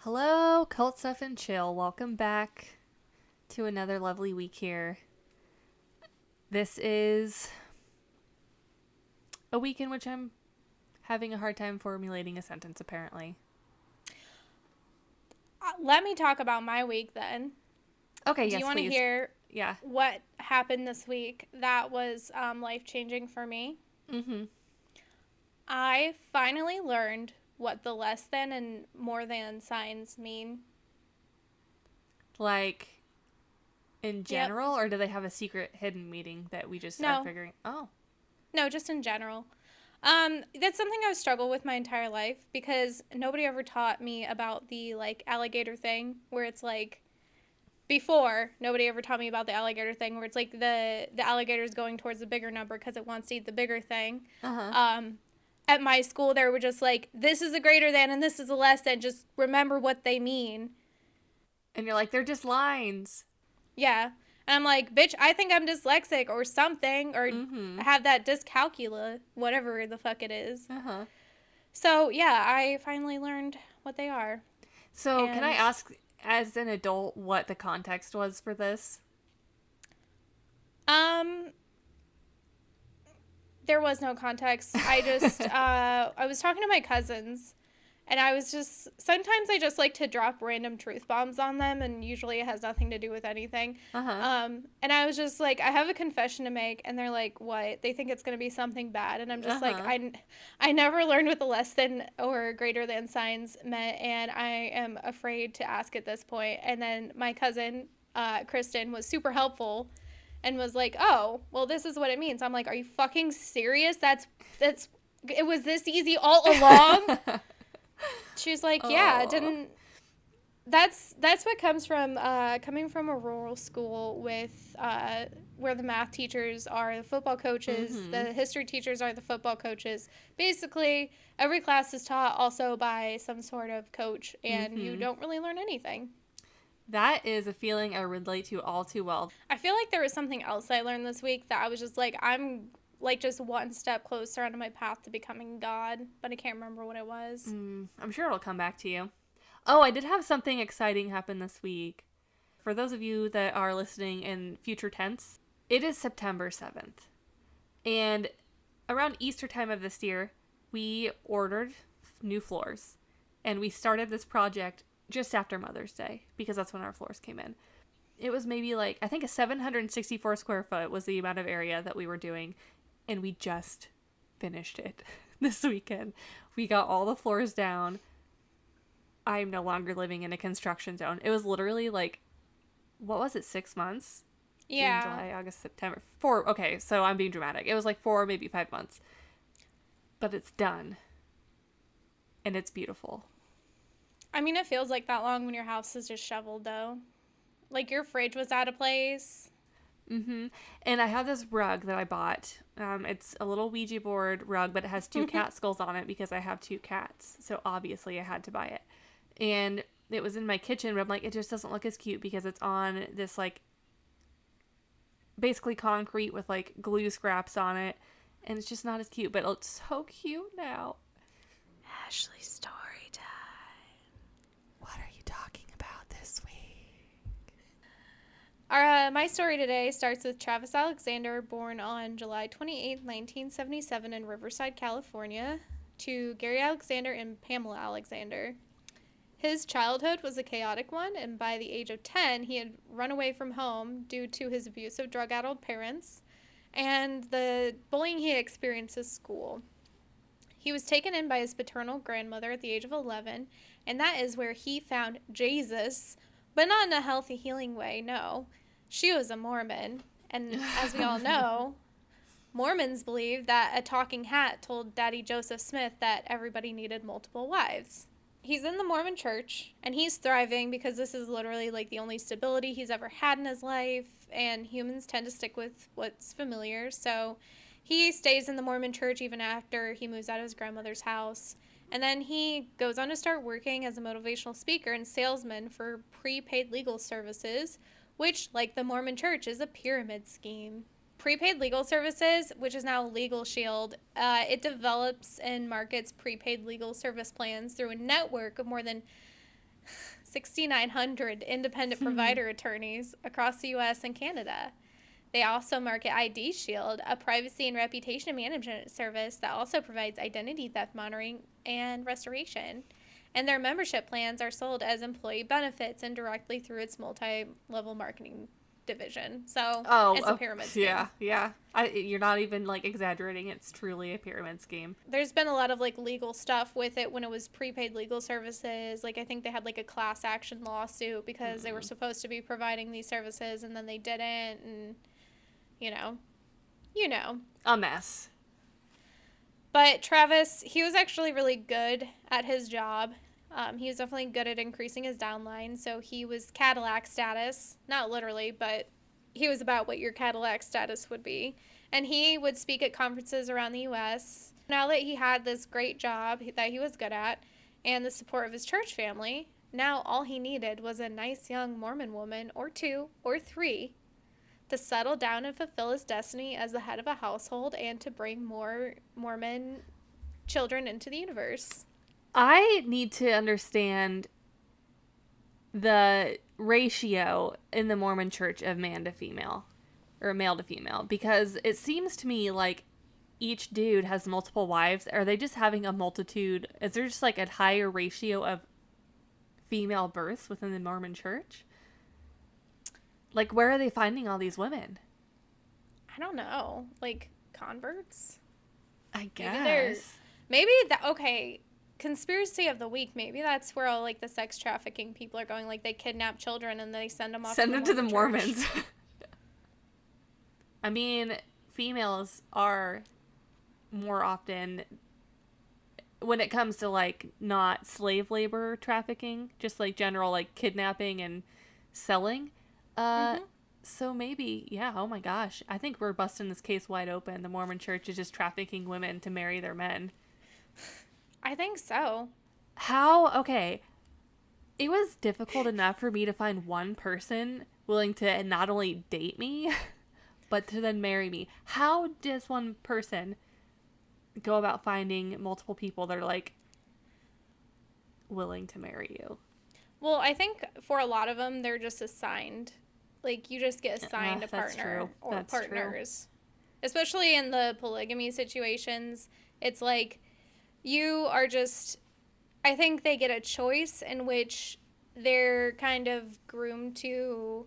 Hello, Cult Stuff and Chill. Welcome back to another lovely week here. This is a week in which I'm having a hard time formulating a sentence, apparently. Let me talk about my week then. Okay, Do yes, you want to please. hear Yeah. what happened this week that was life-changing for me? Mm-hmm. I finally learned what the less than and more than signs mean. Like, in Yep. general, or do they have a secret hidden meeting that we just are No, figuring? Oh. no, just in general. That's something I've struggled with my entire life because nobody ever taught me about the alligator thing where it's like before nobody ever taught me about the alligator thing where it's like the alligator is going towards the bigger number because it wants to eat the bigger thing. Uh-huh. At my school they were just like, this is a greater than and this is a less than, just remember what they mean. And you're like, they're just lines. Yeah. And I'm like, bitch, I think I'm dyslexic or something, or Mm-hmm. have that dyscalculia, whatever the fuck it is. Uh-huh. So yeah, I finally learned what they are. So, can I And ask, as an adult, what the context was for this? um there was no context. I just I was talking to my cousins, and I was just, sometimes I just like to drop random truth bombs on them, and usually it has nothing to do with anything. Uh-huh. And I was just like, I have a confession to make, and they're like, what? They think it's going to be something bad, and I'm just like, Uh-huh. I never learned what the less than or greater than signs meant, and I am afraid to ask at this point. And then my cousin, Kristen, was super helpful and was like, oh, well, this is what it means. I'm like, are you fucking serious? That's it was this easy all along. She was like, yeah, it Oh. didn't. That's what comes from coming from a rural school with where the math teachers are the football coaches, Mm-hmm. the history teachers are the football coaches. Basically, every class is taught also by some sort of coach, and you Mm-hmm. don't really learn anything. That is a feeling I relate to all too well. I feel like there was something else I learned this week that I was just like, I'm like just one step closer on my path to becoming God, but I can't remember what it was. I'm sure it'll come back to you. Oh, I did have something exciting happen this week. For those of you that are listening in future tense, it is September 7th. And around Easter time of this year, we ordered new floors. And we started this project just after Mother's Day, because that's when our floors came in. It was maybe like, I think a 764 square foot was the amount of area that we were doing. And we just finished it this weekend. We got all the floors down. I'm no longer living in a construction zone. It was literally like, what was it, 6 months? June, Yeah. July, August, September. 4, okay, so I'm being dramatic. It was like 4, maybe 5 months. But it's done. And it's beautiful. I mean, it feels like that long when your house is just shoveled, though. Like, your fridge was out of place. Mm-hmm. And I have this rug that I bought. It's a little Ouija board rug, but it has 2 cat skulls on it because I have 2 cats. So obviously I had to buy it. And it was in my kitchen, but I'm like, it just doesn't look as cute because it's on this, like, basically concrete with, like, glue scraps on it. And it's just not as cute, but it's so cute now. Ashlee story time. What are you talking about this week? My story today starts with Travis Alexander, born on July 28, 1977 in Riverside, California, to Gary Alexander and Pamela Alexander. His childhood was a chaotic one, and by the age of 10, he had run away from home due to his abusive, drug-addled parents and the bullying he experienced at school. He was taken in by his paternal grandmother at the age of 11, and that is where he found Jesus, but not in a healthy, healing way, no. She was a Mormon, and as we all know, Mormons believe that a talking hat told Daddy Joseph Smith that everybody needed multiple wives. He's in the Mormon church, and he's thriving because this is literally like the only stability he's ever had in his life, and humans tend to stick with what's familiar, so he stays in the Mormon church even after he moves out of his grandmother's house. And then he goes on to start working as a motivational speaker and salesman for prepaid legal services, which, like the Mormon church, is a pyramid scheme. Prepaid legal services, which is now Legal Shield, it develops and markets prepaid legal service plans through a network of more than 6,900 independent provider attorneys across the U.S. and Canada. They also market ID Shield, a privacy and reputation management service that also provides identity theft monitoring and restoration. And their membership plans are sold as employee benefits and directly through its multi-level marketing division. So it's a pyramid scheme. Yeah. You're not even like exaggerating. It's truly a pyramid scheme. There's been a lot of like legal stuff with it when it was prepaid legal services. Like I think they had like a class action lawsuit because they were supposed to be providing these services and then they didn't, and you know. A mess. But Travis, he was actually really good at his job. He was definitely good at increasing his downline. So he was Cadillac status. Not literally, but he was about what your Cadillac status would be. And he would speak at conferences around the U.S. Now that he had this great job that he was good at and the support of his church family, now all he needed was a nice young Mormon woman, or 2 or 3, to settle down and fulfill his destiny as the head of a household and to bring more Mormon children into the universe. I need to understand the ratio in the Mormon church of man to female, or male to female, because it seems to me like each dude has multiple wives. Are they just having a multitude? Is there just like a higher ratio of female births within the Mormon church? Like, where are they finding all these women? I don't know. Like, converts? I guess. Okay, conspiracy of the week. Maybe that's where all, like, the sex trafficking people are going. Like, they kidnap children and they send them off to the Mormons. I mean, females are more often, when it comes to, like, not slave labor trafficking, just, like, general, like, kidnapping and selling. So maybe, yeah, oh my gosh. I think we're busting this case wide open. The Mormon church is just trafficking women to marry their men. I think so. Okay. It was difficult enough for me to find one person willing to not only date me, but to then marry me. How does one person go about finding multiple people that are, like, willing to marry you? Well, I think for a lot of them, they're just assigned. Like, you just get assigned a partner or partners. True. Especially in the polygamy situations, it's like you are just, I think they get a choice in which they're kind of groomed to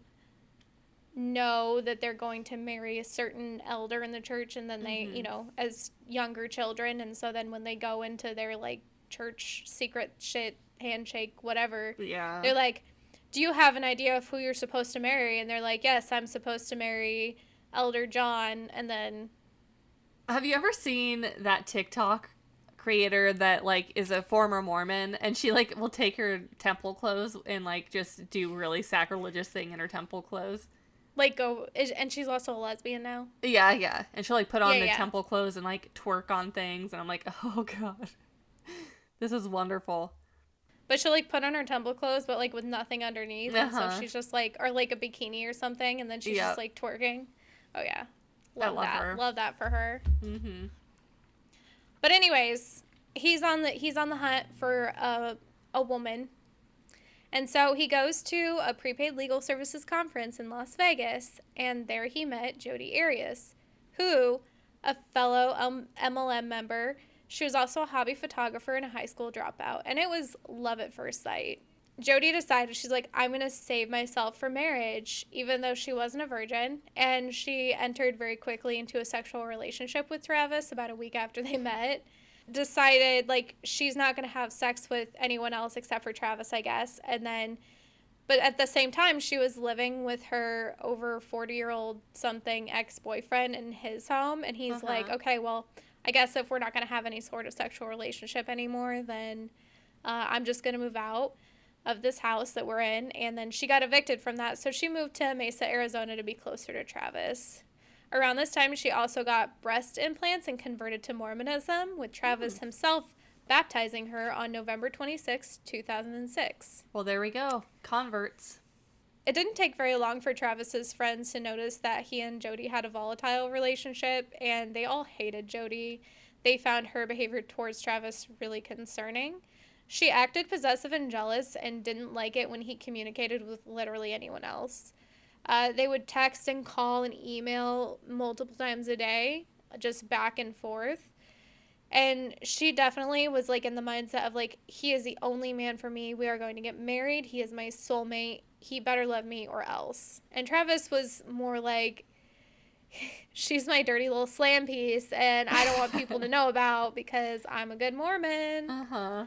know that they're going to marry a certain elder in the church, and then they, as younger children, and so then when they go into their, like, church secret shit, handshake, whatever, they're like, do you have an idea of who you're supposed to marry? And they're like, yes, I'm supposed to marry Elder John. And then, have you ever seen that TikTok creator that, like, is a former Mormon, and she, like, will take her temple clothes and, like, just do really sacrilegious thing in her temple clothes? Like, and she's also a lesbian now? Yeah. And she'll, like, put on the temple clothes and, like, twerk on things, and I'm like, oh god. This is wonderful. But she'll, like, put on her temple clothes, but, like, with nothing underneath. And so she's just, like, or, like, a bikini or something, and then she's just, like, twerking. Oh, yeah. Love that. Her. Love that for her. Mm-hmm. But anyways, he's on the hunt for a woman. And so he goes to a prepaid legal services conference in Las Vegas, and there he met Jodie Arias, who, a fellow MLM member. She was also a hobby photographer and a high school dropout, and it was love at first sight. Jodie decided, she's like, I'm going to save myself for marriage, even though she wasn't a virgin, and she entered very quickly into a sexual relationship with Travis about a week after they met. Decided, like, she's not going to have sex with anyone else except for Travis, I guess, and then, but at the same time, she was living with her over 40-year-old something ex-boyfriend in his home, and he's like, okay, well, I guess if we're not going to have any sort of sexual relationship anymore, then I'm just going to move out of this house that we're in. And then she got evicted from that, so she moved to Mesa, Arizona to be closer to Travis. Around this time, she also got breast implants and converted to Mormonism, with Travis himself baptizing her on November 26, 2006. Well, there we go. Converts. It didn't take very long for Travis's friends to notice that he and Jodie had a volatile relationship, and they all hated Jodie. They found her behavior towards Travis really concerning. She acted possessive and jealous and didn't like it when he communicated with literally anyone else. They would text and call and email multiple times a day, just back and forth. And she definitely was, like, in the mindset of, like, he is the only man for me. We are going to get married. He is my soulmate. He better love me or else. And Travis was more like, she's my dirty little slam piece, and I don't want people to know about because I'm a good Mormon. Uh-huh.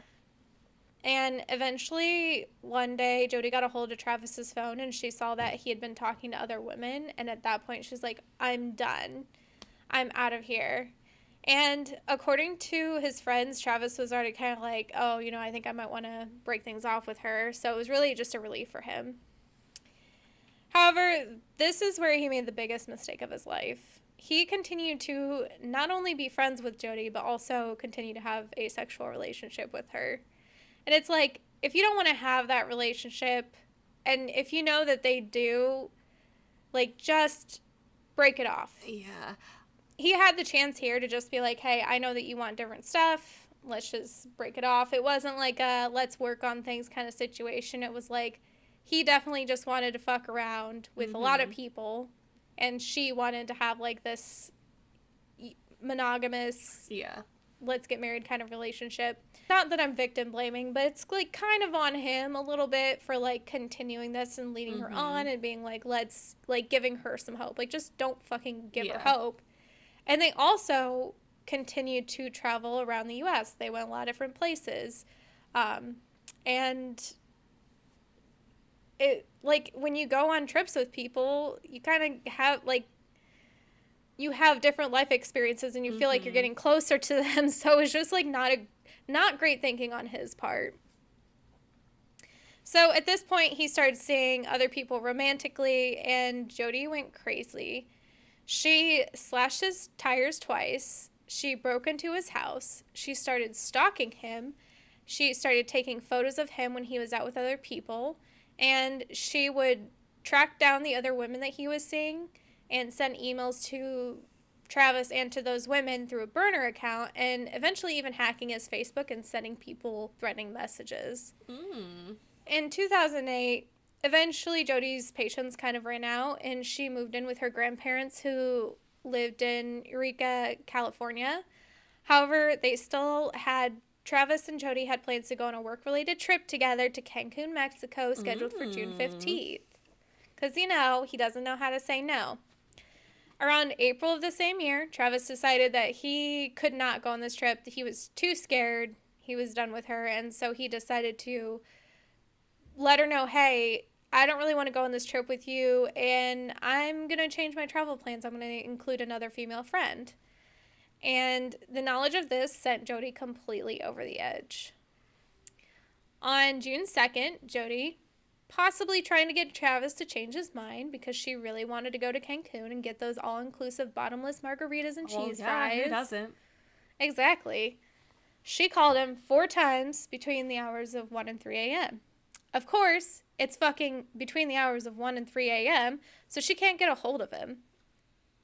And eventually, one day, Jodie got a hold of Travis's phone, and she saw that he had been talking to other women. And at that point, she's like, I'm done. I'm out of here. And according to his friends, Travis was already kind of like, oh, you know, I think I might want to break things off with her. So it was really just a relief for him. However, this is where he made the biggest mistake of his life. He continued to not only be friends with Jodie, but also continue to have a sexual relationship with her. And it's like, if you don't want to have that relationship, and if you know that they do, like, just break it off. Yeah. He had the chance here to just be like, hey, I know that you want different stuff. Let's just break it off. It wasn't like a let's work on things kind of situation. It was like he definitely just wanted to fuck around with a lot of people. And she wanted to have, like, this monogamous, let's get married kind of relationship. Not that I'm victim blaming, but it's, like, kind of on him a little bit for, like, continuing this and leading her on and being like, let's, like, giving her some hope. Like, just don't fucking give her hope. And they also continued to travel around the U.S. They went a lot of different places. And it, like, when you go on trips with people, you kind of have, like, you have different life experiences and you feel like you're getting closer to them. So it's just, like, not great thinking on his part. So at this point, he started seeing other people romantically, and Jodie went crazy. She slashed his tires twice. She broke into his house. She started stalking him. She started taking photos of him when he was out with other people. And she would track down the other women that he was seeing and send emails to Travis and to those women through a burner account, and eventually even hacking his Facebook and sending people threatening messages. In 2008, eventually Jodie's patience kind of ran out, and she moved in with her grandparents who lived in Eureka, California. However, they still had, Travis and Jodie had plans to go on a work-related trip together to Cancun, Mexico, scheduled for June 15th. Because, you know, he doesn't know how to say no. Around April of the same year, Travis decided that he could not go on this trip. He was too scared. He was done with her, and so he decided to let her know, hey, I don't really want to go on this trip with you, and I'm going to change my travel plans. I'm going to include another female friend. And the knowledge of this sent Jodie completely over the edge. On June 2nd, Jodie, possibly trying to get Travis to change his mind because she really wanted to go to Cancun and get those all-inclusive bottomless margaritas and cheese fries. Who doesn't? Exactly. She called him 4 times between the hours of 1 and 3 a.m. Of course, it's fucking between the hours of 1 and 3 a.m., so she can't get a hold of him.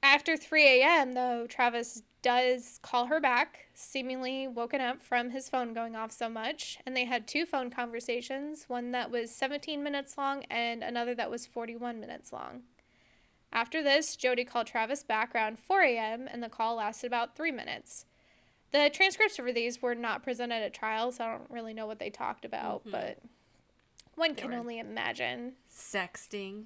After 3 a.m., though, Travis does call her back, seemingly woken up from his phone going off so much, and they had 2 phone conversations, one that was 17 minutes long and another that was 41 minutes long. After this, Jodie called Travis back around 4 a.m., and the call lasted about 3 minutes. The transcripts for these were not presented at trial, so I don't really know what they talked about, but one can only imagine. Sexting.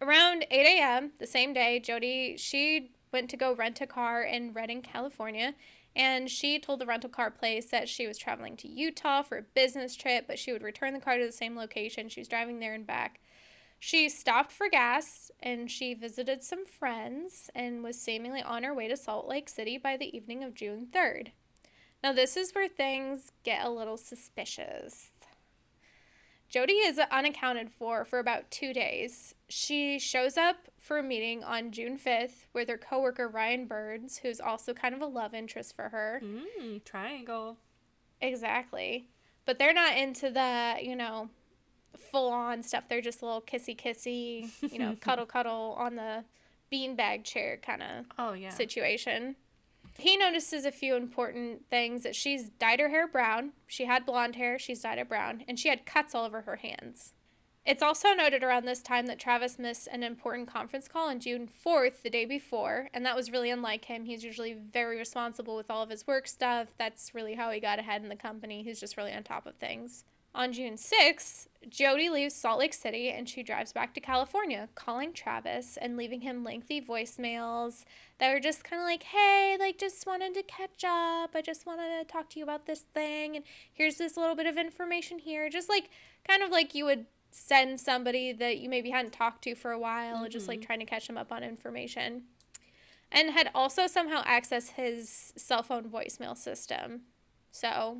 Around 8 a.m. the same day, Jodie, she went to go rent a car in Redding, California, and she told the rental car place that she was traveling to Utah for a business trip, but she would return the car to the same location. She was driving there and back. She stopped for gas, and she visited some friends, and was seemingly on her way to Salt Lake City by the evening of June 3rd. Now, this is where things get a little suspicious. Jodie is unaccounted for about 2 days. She shows up for a meeting on June 5th with her coworker Ryan Burns, who's also kind of a love interest for her. Triangle. Exactly. But they're not into the, you know, full-on stuff. They're just a little kissy-kissy, you know, cuddle-cuddle on the beanbag chair kind of situation. He notices a few important things, that she's dyed her hair brown. She had blonde hair, she's dyed it brown, and she had cuts all over her hands. It's also noted around this time that Travis missed an important conference call on June 4th, the day before, and that was really unlike him. He's usually very responsible with all of his work stuff. That's really how he got ahead in the company. He's just really on top of things. On June 6th, Jodie leaves Salt Lake City and she drives back to California, calling Travis and leaving him lengthy voicemails that were just kind of like, hey, like, just wanted to catch up. I just wanted to talk to you about this thing. And here's this little bit of information here. Just like, kind of like you would send somebody that you maybe hadn't talked to for a while, just like trying to catch them up on information. And had also somehow accessed his cell phone voicemail system. So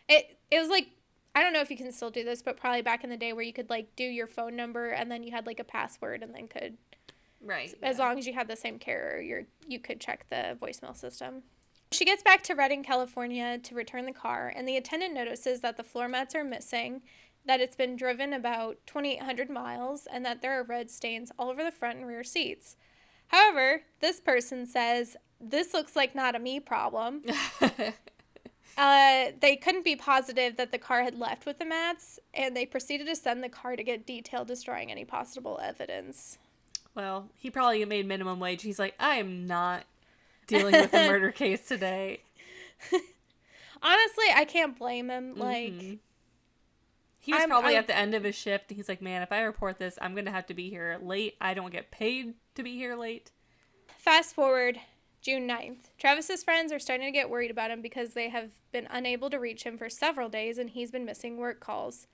it was like, I don't know if you can still do this, but probably back in the day where you could like do your phone number and then you had like a password and then could, right, as long as you had the same carrier, you could check the voicemail system. She gets back to Redding, California to return the car, and the attendant notices that the floor mats are missing, that it's been driven about 2,800 miles, and that there are red stains all over the front and rear seats. However, this person says, this looks like not a me problem. They couldn't be positive that the car had left with the mats, and they proceeded to send the car to get detail destroying any possible evidence. Well, he probably made minimum wage. He's like, I am not dealing with a murder case today. Honestly, I can't blame him. Like, he was probably at the end of his shift. He's like, man, if I report this, I'm going to have to be here late. I don't get paid to be here late. Fast forward June 9th. Travis's friends are starting to get worried about him because they have been unable to reach him for several days, and he's been missing work calls.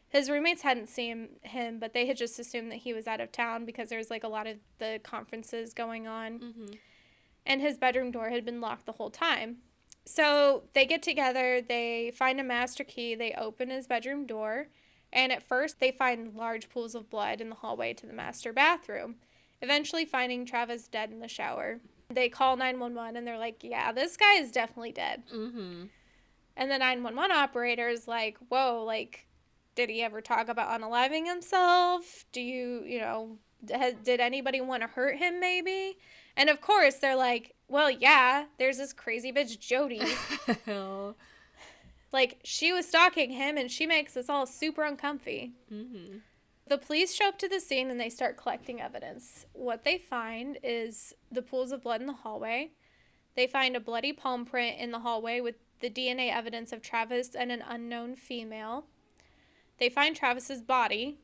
His roommates hadn't seen him, but they had just assumed that he was out of town because there was like a lot of the conferences going on. And his bedroom door had been locked the whole time. So they get together, they find a master key, they open his bedroom door, and at first they find large pools of blood in the hallway to the master bathroom, eventually finding Travis dead in the shower. They call 911 and they're like, yeah, this guy is definitely dead. And the 911 operator is like, whoa, like, did he ever talk about unaliving himself? Did anybody want to hurt him maybe? And of course they're like, well, yeah, there's this crazy bitch Jodie. Like, she was stalking him and she makes us all super uncomfy. The police show up to the scene and they start collecting evidence. What they find is the pools of blood in the hallway. They find a bloody palm print in the hallway with the DNA evidence of Travis and an unknown female. They find Travis's body.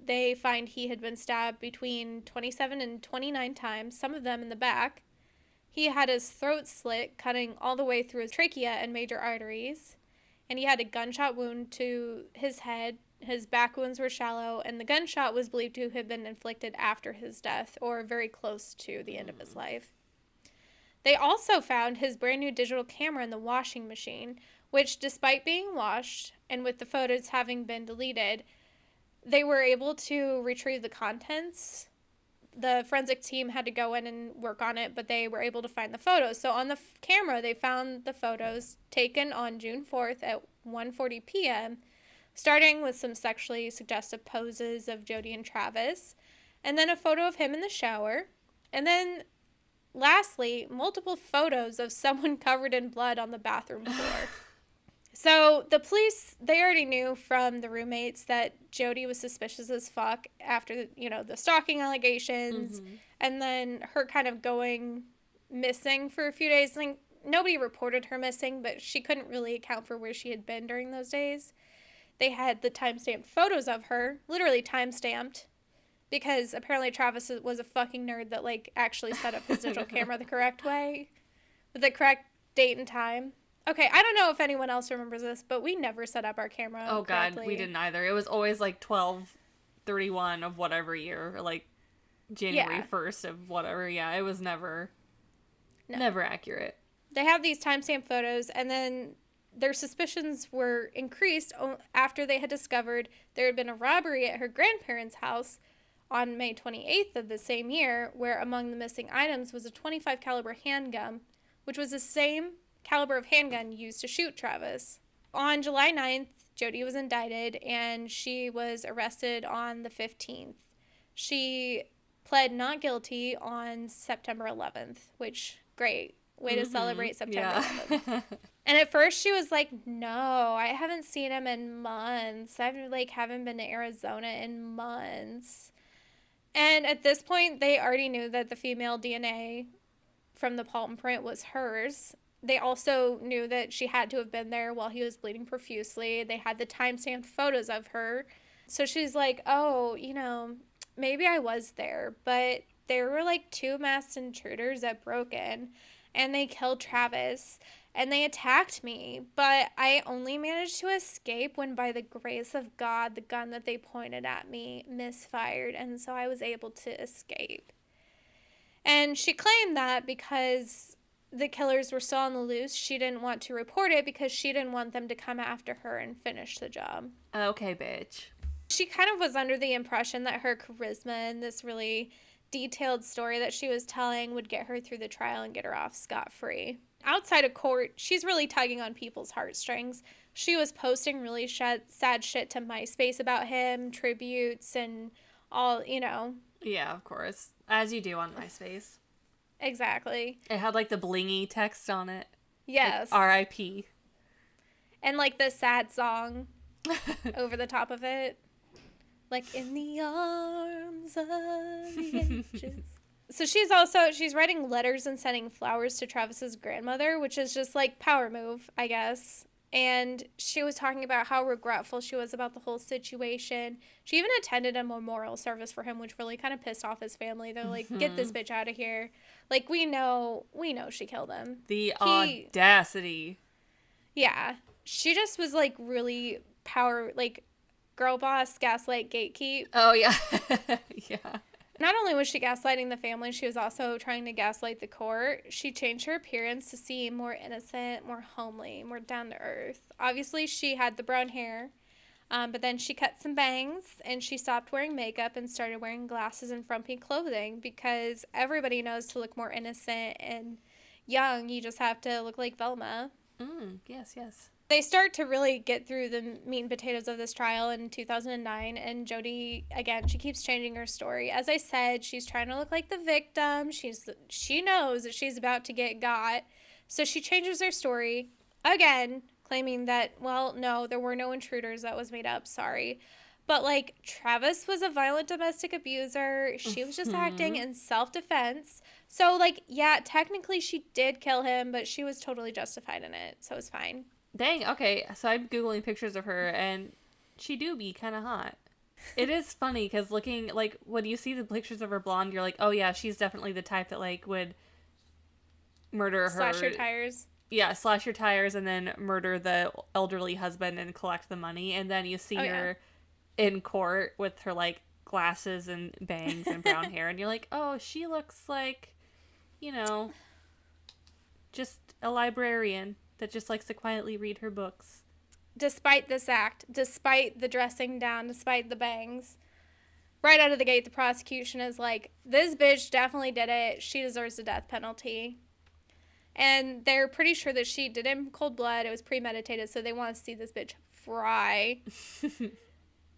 They find he had been stabbed between 27 and 29 times, some of them in the back. He had his throat slit, cutting all the way through his trachea and major arteries. And he had a gunshot wound to his head. His back wounds were shallow, and the gunshot was believed to have been inflicted after his death, or very close to the end of his life. They also found his brand new digital camera in the washing machine, which, despite being washed, and with the photos having been deleted, they were able to retrieve the contents. The forensic team had to go in and work on it, but they were able to find the photos. So on the camera, they found the photos taken on June 4th at 1:40 p.m., starting with some sexually suggestive poses of Jodie and Travis, and then a photo of him in the shower, and then, lastly, multiple photos of someone covered in blood on the bathroom floor. So the police, they already knew from the roommates that Jodie was suspicious as fuck after, the stalking allegations, and then her kind of going missing for a few days. Like, nobody reported her missing, but she couldn't really account for where she had been during those days. They had the timestamped photos of her, literally timestamped, because apparently Travis was a fucking nerd that, like, actually set up his digital camera the correct way, with the correct date and time. Okay, I don't know if anyone else remembers this, but we never set up our camera correctly. God, we didn't either. It was always, like, 12/31 of whatever year, or, like, January 1st of whatever. Yeah, it was never accurate. They have these timestamp photos, and then their suspicions were increased after they had discovered there had been a robbery at her grandparents' house on May 28th of the same year, where among the missing items was a .25 caliber handgun, which was the same caliber of handgun used to shoot Travis. On July 9th, Jodie was indicted, and she was arrested on the 15th. She pled not guilty on September 11th, which, great. Way to celebrate September 11th. Yeah. And at first she was like, no, I haven't seen him in months. I haven't been to Arizona in months. And at this point, they already knew that the female DNA from the palm print was hers. They also knew that she had to have been there while he was bleeding profusely. They had the time-stamped photos of her. So she's like, oh, maybe I was there. But there were like 2 masked intruders that broke in, and they killed Travis. And they attacked me, but I only managed to escape when, by the grace of God, the gun that they pointed at me misfired, and so I was able to escape. And she claimed that because the killers were still on the loose, she didn't want to report it because she didn't want them to come after her and finish the job. Okay, bitch. She kind of was under the impression that her charisma and this really detailed story that she was telling would get her through the trial and get her off scot-free. Outside of court, she's really tugging on people's heartstrings. She was posting really sad shit to MySpace about him, tributes, and all, Yeah, of course. As you do on MySpace. Exactly. It had, like, the blingy text on it. Yes. Like, R.I.P. And, like, the sad song over the top of it. Like, in the arms of the ages. So she's writing letters and sending flowers to Travis's grandmother, which is just like power move, I guess. And she was talking about how regretful she was about the whole situation. She even attended a memorial service for him, which really kind of pissed off his family. They're like, get this bitch out of here. Like, we know she killed him. The audacity. Yeah. She just was like really girl boss, gaslight, gatekeep. Oh, yeah. Yeah. Not only was she gaslighting the family, she was also trying to gaslight the court. She changed her appearance to seem more innocent, more homely, more down to earth. Obviously, she had the brown hair, but then she cut some bangs, and she stopped wearing makeup and started wearing glasses and frumpy clothing because everybody knows to look more innocent and young, you just have to look like Velma. Yes, yes. They start to really get through the meat and potatoes of this trial in 2009, and Jodie, again, she keeps changing her story. As I said, she's trying to look like the victim. She knows that she's about to get got, so she changes her story, again, claiming that, well, no, there were no intruders. That was made up. Sorry. But, like, Travis was a violent domestic abuser. She was just acting in self-defense. So, like, yeah, technically she did kill him, but she was totally justified in it, so it's fine. Dang, okay, so I'm Googling pictures of her, and she do be kind of hot. It is funny, because looking, like, when you see the pictures of her blonde, you're like, oh yeah, she's definitely the type that, like, would murder her. Slash your tires. Yeah, slash your tires, and then murder the elderly husband and collect the money, and then you see her in court with her, like, glasses and bangs and brown hair, and you're like, oh, she looks like, just a librarian that just likes to quietly read her books. Despite this act, despite the dressing down, despite the bangs, right out of the gate, the prosecution is like, this bitch definitely did it. She deserves the death penalty. And they're pretty sure that she did it in cold blood. It was premeditated, so they want to see this bitch fry.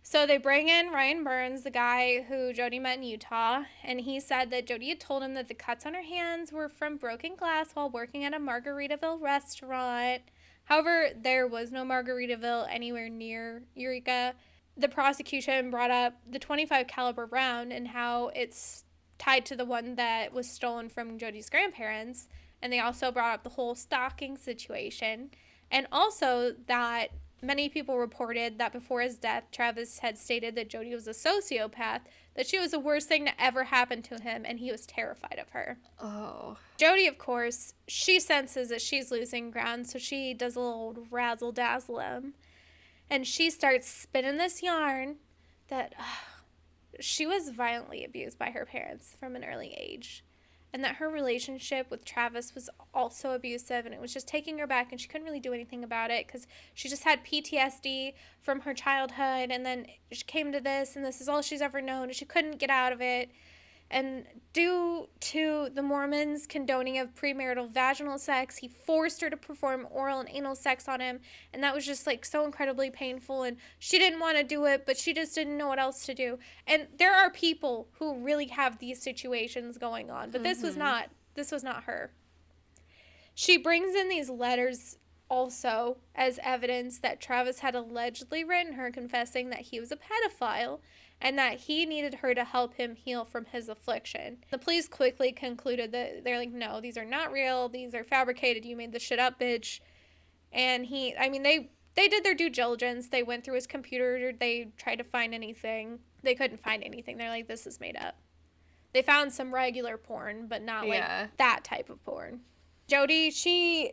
So they bring in Ryan Burns, the guy who Jodie met in Utah, and he said that Jodie had told him that the cuts on her hands were from broken glass while working at a Margaritaville restaurant. However, there was no Margaritaville anywhere near Eureka. The prosecution brought up the .25 caliber round and how it's tied to the one that was stolen from Jodie's grandparents, and they also brought up the whole stalking situation, and also that many people reported that before his death, Travis had stated that Jodie was a sociopath, that she was the worst thing to ever happen to him, and he was terrified of her. Oh. Jodie, of course, she senses that she's losing ground, so she does a little razzle-dazzle him. And she starts spinning this yarn that she was violently abused by her parents from an early age. And that her relationship with Travis was also abusive, and it was just taking her back, and she couldn't really do anything about it because she just had PTSD from her childhood, and then she came to this, and this is all she's ever known, and she couldn't get out of it. And due to the Mormons' condoning of premarital vaginal sex, he forced her to perform oral and anal sex on him, and that was just, like, so incredibly painful, and she didn't want to do it, but she just didn't know what else to do. And there are people who really have these situations going on, but this was not her. She brings in these letters also as evidence that Travis had allegedly written her confessing that he was a pedophile and that he needed her to help him heal from his affliction. The police quickly concluded that they're like, no, these are not real. These are fabricated. You made this shit up, bitch. And they did their due diligence. They went through his computer. They tried to find anything. They couldn't find anything. They're like, this is made up. They found some regular porn, but not like that type of porn. Jodie,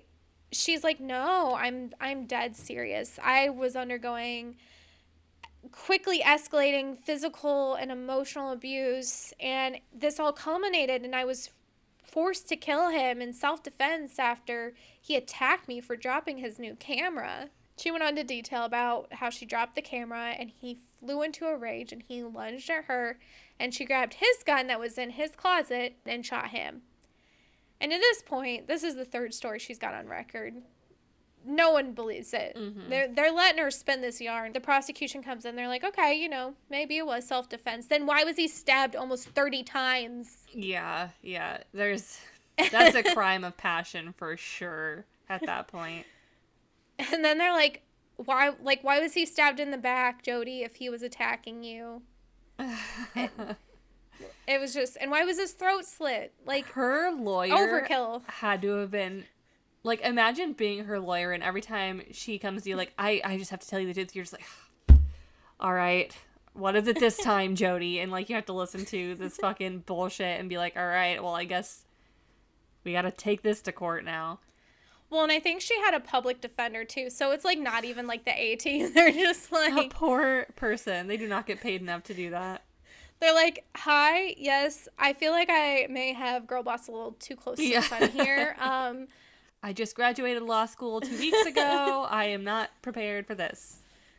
she's like, no, I'm dead serious. I was undergoing quickly escalating physical and emotional abuse, and this all culminated, and I was forced to kill him in self-defense after he attacked me for dropping his new camera. She went on to detail about how she dropped the camera and he flew into a rage and he lunged at her and she grabbed his gun that was in his closet and shot him. And at this point, this is the third story she's got on record. No one believes it. Mm-hmm. They're letting her spin this yarn. The prosecution comes in. They're like, okay, maybe it was self-defense. Then why was he stabbed almost 30 times? Yeah. That's a crime of passion for sure at that point. And then they're like, why was he stabbed in the back, Jodie, if he was attacking you? It was just, and why was his throat slit? Like, her lawyer overkill had to have been, like, imagine being her lawyer and every time she comes to you, like, I just have to tell you the truth. You're just like, all right, what is it this time, Jodie? And, like, you have to listen to this fucking bullshit and be like, all right, well, I guess we got to take this to court now. Well, and I think she had a public defender, too. So it's, like, not even, like, the A-team. They're just, like... A poor person. They do not get paid enough to do that. They're like, hi, yes, I feel like I may have girl bossed a little too close to the sun here. I just graduated law school 2 weeks ago. I am not prepared for this.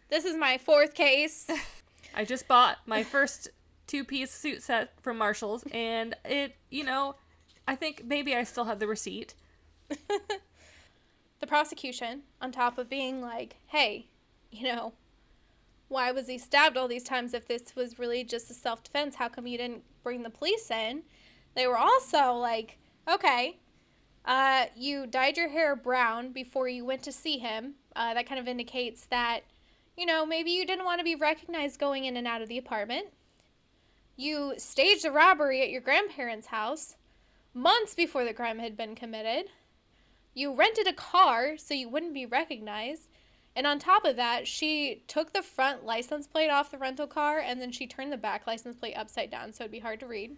This is my fourth case. I just bought my first 2-piece suit set from Marshall's, and it, I think maybe I still have the receipt. The prosecution, on top of being like, hey, why was he stabbed all these times if this was really just a self-defense? How come you didn't bring the police in? They were also like, okay, you dyed your hair brown before you went to see him. That kind of indicates that, maybe you didn't want to be recognized going in and out of the apartment. You staged a robbery at your grandparents' house months before the crime had been committed. You rented a car so you wouldn't be recognized. And on top of that, she took the front license plate off the rental car and then she turned the back license plate upside down so it'd be hard to read.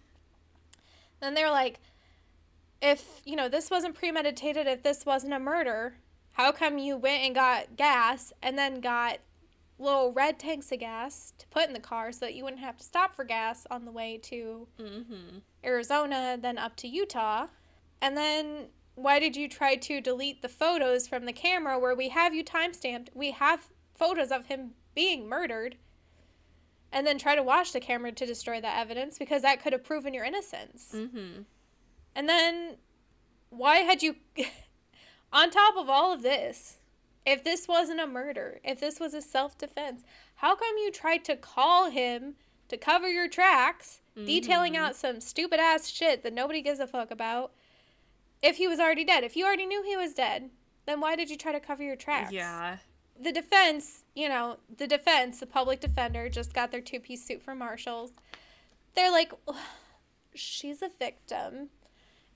Then they're like, if, this wasn't premeditated, if this wasn't a murder, how come you went and got gas and then got little red tanks of gas to put in the car so that you wouldn't have to stop for gas on the way to Arizona, then up to Utah? And then... why did you try to delete the photos from the camera where we have you timestamped? We have photos of him being murdered. And then try to watch the camera to destroy that evidence because that could have proven your innocence. Mm-hmm. And then why had you... on top of all of this, if this wasn't a murder, if this was a self-defense, how come you tried to call him to cover your tracks, detailing out some stupid-ass shit that nobody gives a fuck about, if he was already dead? If you already knew he was dead, then why did you try to cover your tracks? Yeah. The defense, the public defender just got their 2-piece suit from Marshall's. They're like, she's a victim.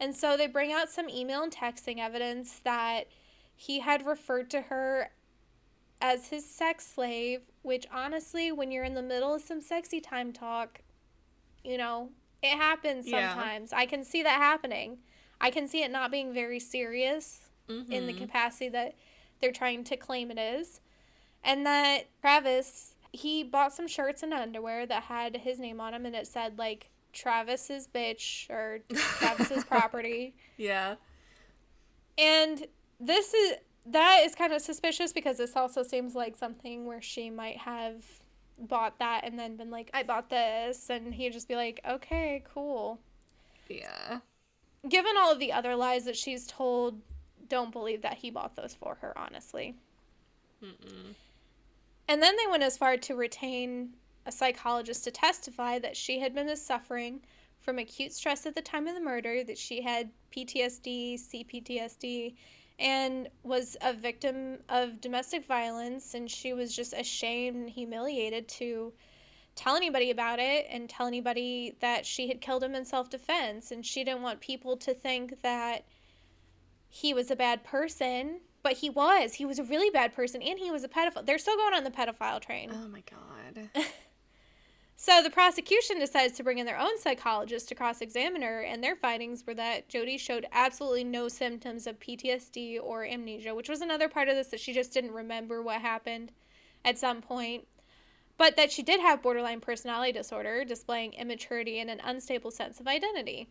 And so they bring out some email and texting evidence that he had referred to her as his sex slave, which honestly, when you're in the middle of some sexy time talk, it happens sometimes. Yeah. I can see that happening. I can see it not being very serious in the capacity that they're trying to claim it is. And that Travis, he bought some shirts and underwear that had his name on them and it said, like, Travis's bitch or Travis's property. Yeah. And that is kind of suspicious because this also seems like something where she might have bought that and then been like, I bought this. And he'd just be like, okay, cool. Yeah. Given all of the other lies that she's told, don't believe that he bought those for her, honestly. Mm-mm. And then they went as far to retain a psychologist to testify that she had been suffering from acute stress at the time of the murder, that she had PTSD, CPTSD, and was a victim of domestic violence, and she was just ashamed and humiliated to tell anybody about it and tell anybody that she had killed him in self-defense, and she didn't want people to think that he was a bad person, but he was a really bad person, and he was a pedophile. They're still going on the pedophile train. Oh my God. So the prosecution decides to bring in their own psychologist to cross-examine her, and their findings were that Jodie showed absolutely no symptoms of PTSD or amnesia, which was another part of this, that she just didn't remember what happened at some point, but that she did have borderline personality disorder, displaying immaturity and an unstable sense of identity.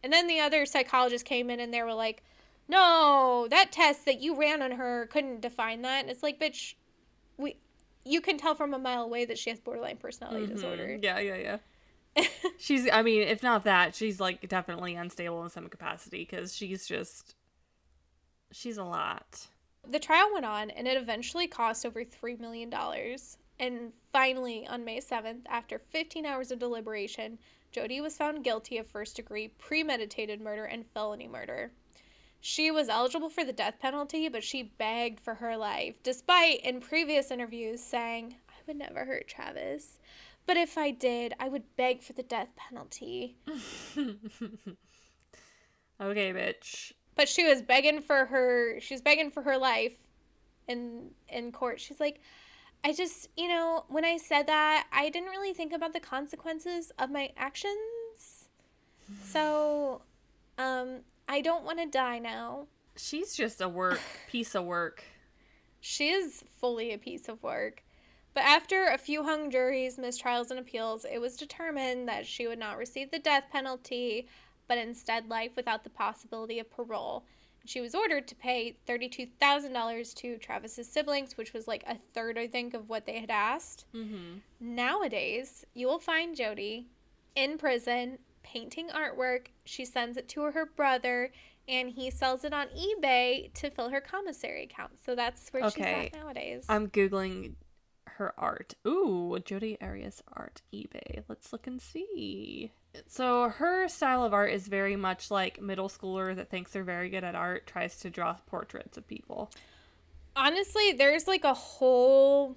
And then the other psychologists came in and they were like, no, that test that you ran on her couldn't define that. And it's like, bitch, you can tell from a mile away that she has borderline personality disorder. Yeah. She's, I mean, if not that, she's like definitely unstable in some capacity, because she's a lot. The trial went on, and it eventually cost over $3 million. And finally, on May 7th, after 15 hours of deliberation, Jodie was found guilty of first-degree premeditated murder and felony murder. She was eligible for the death penalty, but she begged for her life, despite in previous interviews saying, I would never hurt Travis, but if I did, I would beg for the death penalty. Okay, bitch. But she was begging for her life in court. She's like, I just, when I said that, I didn't really think about the consequences of my actions. So, I don't want to die now. She's just a piece of work. She is fully a piece of work. But after a few hung juries, mistrials, and appeals, it was determined that she would not receive the death penalty, but instead life without the possibility of parole. She was ordered to pay $32,000 to Travis's siblings, which was like a third, I think, of what they had asked. Mm-hmm. Nowadays, you will find Jodie in prison painting artwork. She sends it to her brother, and he sells it on eBay to fill her commissary account. So that's where she's at nowadays. I'm Googling her art. Ooh, Jodie Arias art, eBay. Let's look and see. So her style of art is very much like middle schooler that thinks they're very good at art tries to draw portraits of people. Honestly, there's like a whole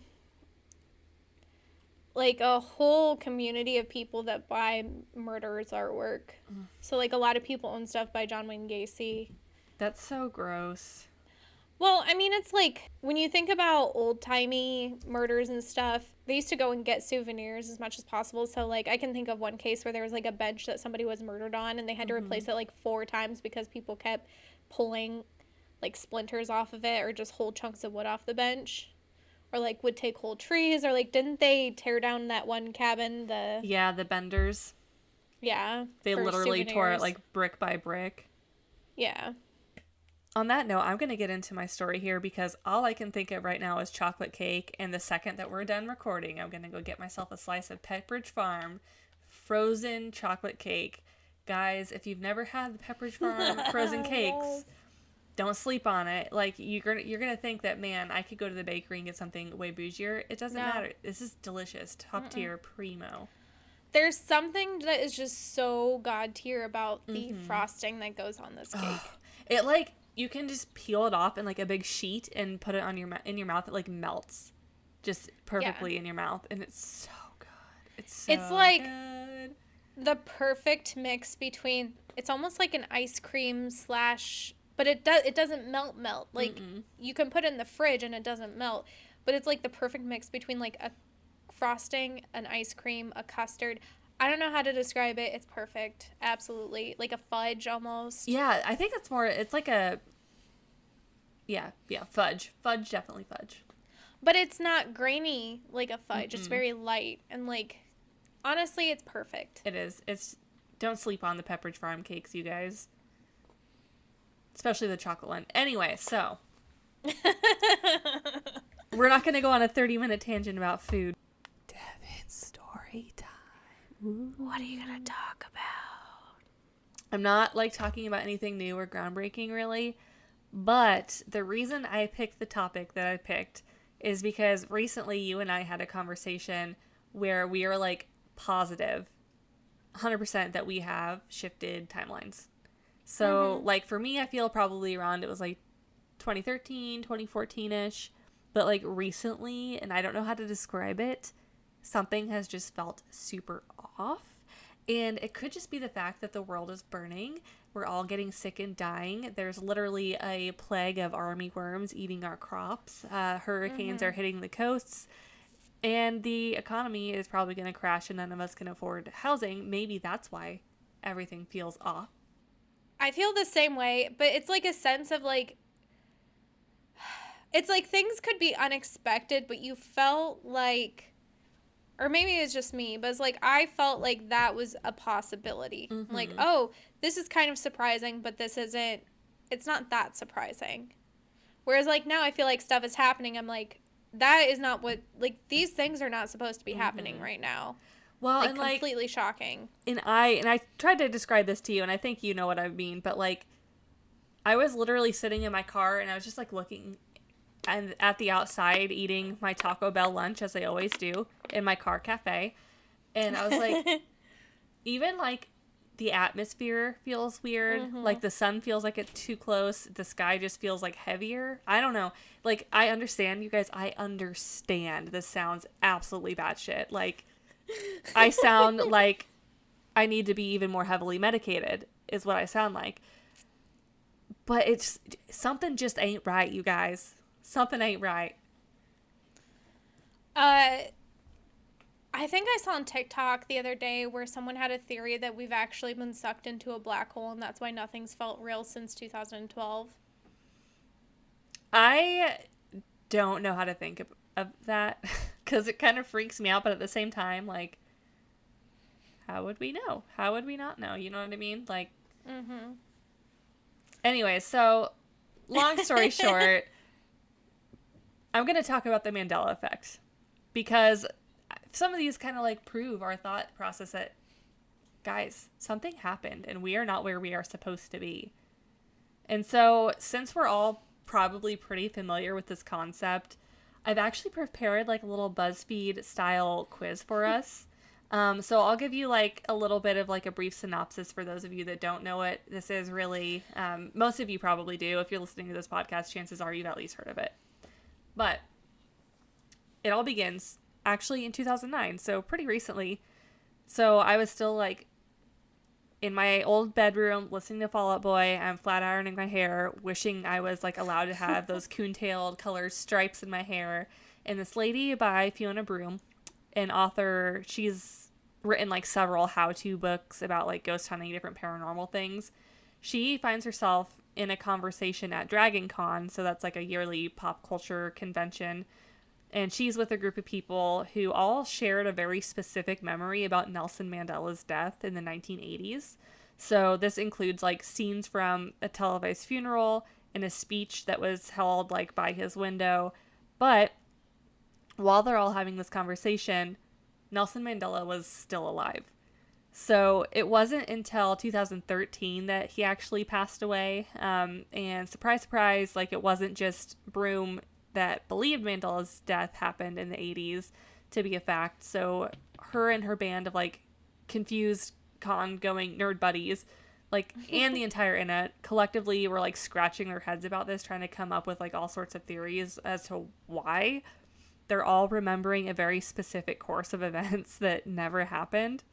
community of people that buy Murderous artwork. So like a lot of people own stuff by John Wayne Gacy. That's so gross. Well, I mean, it's like, when you think about old-timey murders and stuff, they used to go and get souvenirs as much as possible. So, like, I can think of one case where there was, like, a bench that somebody was murdered on, and they had to replace it, like, 4 times because people kept pulling, like, splinters off of it or just whole chunks of wood off the bench. Or, like, would take whole trees. Or, like, didn't they tear down that one cabin? Yeah, the Benders. Yeah. They literally tore it, like, brick by brick. Yeah. On that note, I'm going to get into my story here because all I can think of right now is chocolate cake. And the second that we're done recording, I'm going to go get myself a slice of Pepperidge Farm frozen chocolate cake. Guys, if you've never had the Pepperidge Farm frozen cakes, don't sleep on it. Like, you're gonna think that, man, I could go to the bakery and get something way bougier. It doesn't matter. This is delicious. Top tier, primo. There's something that is just so god tier about the frosting that goes on this cake. It, like, you can just peel it off in, like, a big sheet and put it on in your mouth. It, like, melts just perfectly in your mouth. And it's so good. It's like good. The perfect mix between, it's almost like an ice cream slash, but it doesn't melt. Like, you can put it in the fridge and it doesn't melt. But it's, like, the perfect mix between, like, a frosting, an ice cream, a custard. I don't know how to describe it. It's perfect. Absolutely. Like a fudge almost. Yeah, I think it's more, it's like a, fudge. Fudge, definitely fudge. But it's not grainy like a fudge. It's very light. And, like, honestly, it's perfect. It is. Don't sleep on the Pepperidge Farm cakes, you guys. Especially the chocolate one. Anyway, so. We're not going to go on a 30-minute tangent about food. Devan's story time. Ooh. What are you going to talk about? I'm not, like, talking about anything new or groundbreaking, really. But the reason I picked the topic that I picked is because recently you and I had a conversation where we were, like, positive 100% that we have shifted timelines. So, like, for me, I feel probably around, it was like 2013, 2014-ish. But, like, recently, and I don't know how to describe it, something has just felt super off. And it could just be the fact that the world is burning. We're all getting sick and dying. There's literally a plague of army worms eating our crops. Hurricanes are hitting the coasts. And the economy is probably going to crash and none of us can afford housing. Maybe that's why everything feels off. I feel the same way, but it's like a sense of like, it's like things could be unexpected, but you felt like, or maybe it's just me, but it's like I felt like that was a possibility. Like, oh, this is kind of surprising, but this isn't, it's not that surprising. Whereas like now I feel like stuff is happening. I'm like, that is not what, like, these things are not supposed to be happening right now. Well, like, and completely like, shocking. And I tried to describe this to you, and I think you know what I mean, but like, I was literally sitting in my car, and I was just like looking at the outside, eating my Taco Bell lunch, as I always do, in my car cafe, and I was like, even like, the atmosphere feels weird. Like, the sun feels like it's too close. The sky just feels like heavier. I don't know. Like, I understand, you guys. I understand. This sounds absolutely batshit. Like, I sound like I need to be even more heavily medicated, is what I sound like. But it's, something just ain't right, you guys. Something ain't right. I think I saw on TikTok the other day where someone had a theory that we've actually been sucked into a black hole and that's why nothing's felt real since 2012. I don't know how to think of that because it kind of freaks me out, but at the same time, like, how would we know? How would we not know? You know what I mean? Like, Anyway, so long story short, I'm going to talk about the Mandela Effect because some of these kind of like prove our thought process that, guys, something happened and we are not where we are supposed to be. And so since we're all probably pretty familiar with this concept, I've actually prepared like a little BuzzFeed style quiz for us. So I'll give you like a little bit of like a brief synopsis for those of you that don't know what this is really. Most of you probably do. If you're listening to this podcast, chances are you've at least heard of it. But it all begins actually in 2009, so pretty recently. So I was still like in my old bedroom listening to Fall Out Boy. I'm flat ironing my hair, wishing I was like allowed to have those coon-tailed colored stripes in my hair. And this lady by Fiona Broome, an author, she's written like several how-to books about like ghost hunting, different paranormal things. She finds herself in a conversation at Dragon Con, so that's like a yearly pop culture convention. And she's with a group of people who all shared a very specific memory about Nelson Mandela's death in the 1980s. So this includes like scenes from a televised funeral and a speech that was held like by his window. But while they're all having this conversation, Nelson Mandela was still alive. So it wasn't until 2013 that he actually passed away. And surprise, surprise, like it wasn't just Broome that believed Mandela's death happened in the 80s to be a fact. So her and her band of like confused con-going nerd buddies, like, and the entire internet collectively were like scratching their heads about this, trying to come up with like all sorts of theories as to why. They're all remembering a very specific course of events that never happened.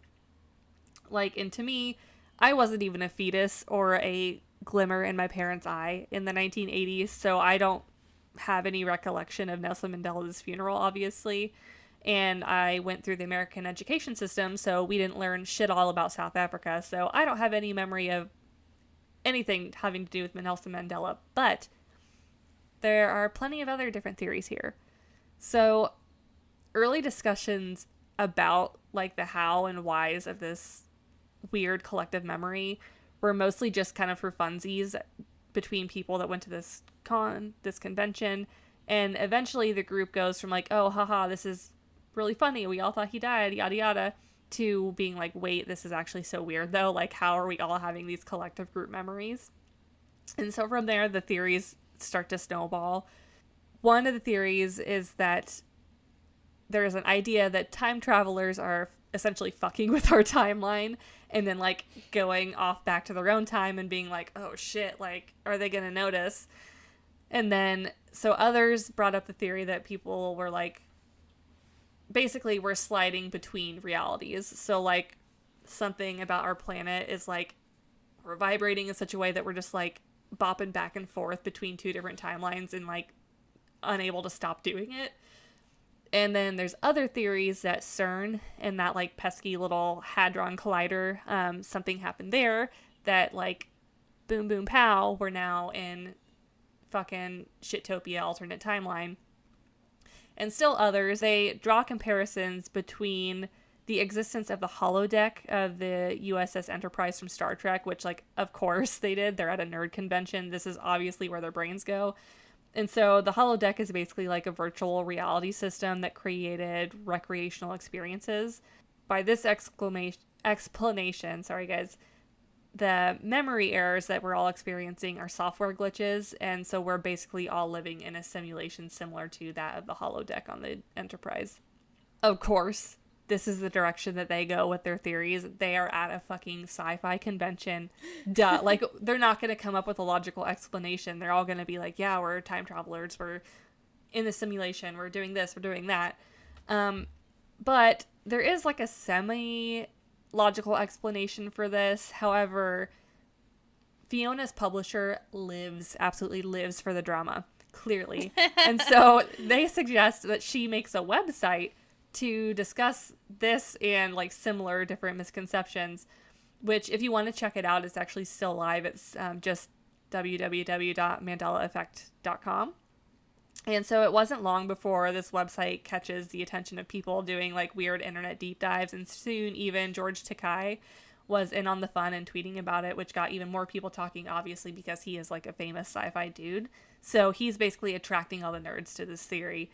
Like, and to me, I wasn't even a fetus or a glimmer in my parents' eye in the 1980s, so I don't have any recollection of Nelson Mandela's funeral, obviously. And I went through the American education system, so we didn't learn shit all about South Africa, so I don't have any memory of anything having to do with Nelson Mandela. But there are plenty of other different theories here. So early discussions about like the how and whys of this weird collective memory were mostly just kind of for funsies between people that went to this convention. And eventually the group goes from like, oh, haha, this is really funny, we all thought he died, yada yada, to being like, wait, this is actually so weird though. Like, how are we all having these collective group memories? And so from there, the theories start to snowball. One of the theories is that there is an idea that time travelers are essentially fucking with our timeline and then like going off back to their own time and being like, oh shit, like, are they gonna notice? And then, so others brought up the theory that people were like, basically we're sliding between realities. So like something about our planet is like, we're vibrating in such a way that we're just like bopping back and forth between two different timelines and like unable to stop doing it. And then there's other theories that CERN and that like pesky little hadron collider, something happened there that like boom boom pow, we're now in fucking shitopia alternate timeline. And still others, they draw comparisons between the existence of the holodeck of the USS Enterprise from Star Trek, which like of course they did. They're at a nerd convention. This is obviously where their brains go. And so the holodeck is basically like a virtual reality system that created recreational experiences. By this explanation, sorry guys, the memory errors that we're all experiencing are software glitches, and so we're basically all living in a simulation similar to that of the holodeck on the Enterprise. Of course, this is the direction that they go with their theories. They are at a fucking sci-fi convention. Duh. Like, they're not going to come up with a logical explanation. They're all going to be like, yeah, we're time travelers. We're in the simulation. We're doing this. We're doing that. But there is like a semi-logical explanation for this. However, Fiona's publisher absolutely lives for the drama, clearly. And so they suggest that she makes a website to discuss this and like similar different misconceptions, which if you want to check it out, it's actually still live. It's just www.mandelaeffect.com. And so it wasn't long before this website catches the attention of people doing like weird internet deep dives, and soon even George Takei was in on the fun and tweeting about it, which got even more people talking, obviously, because he is like a famous sci-fi dude. So he's basically attracting all the nerds to this theory.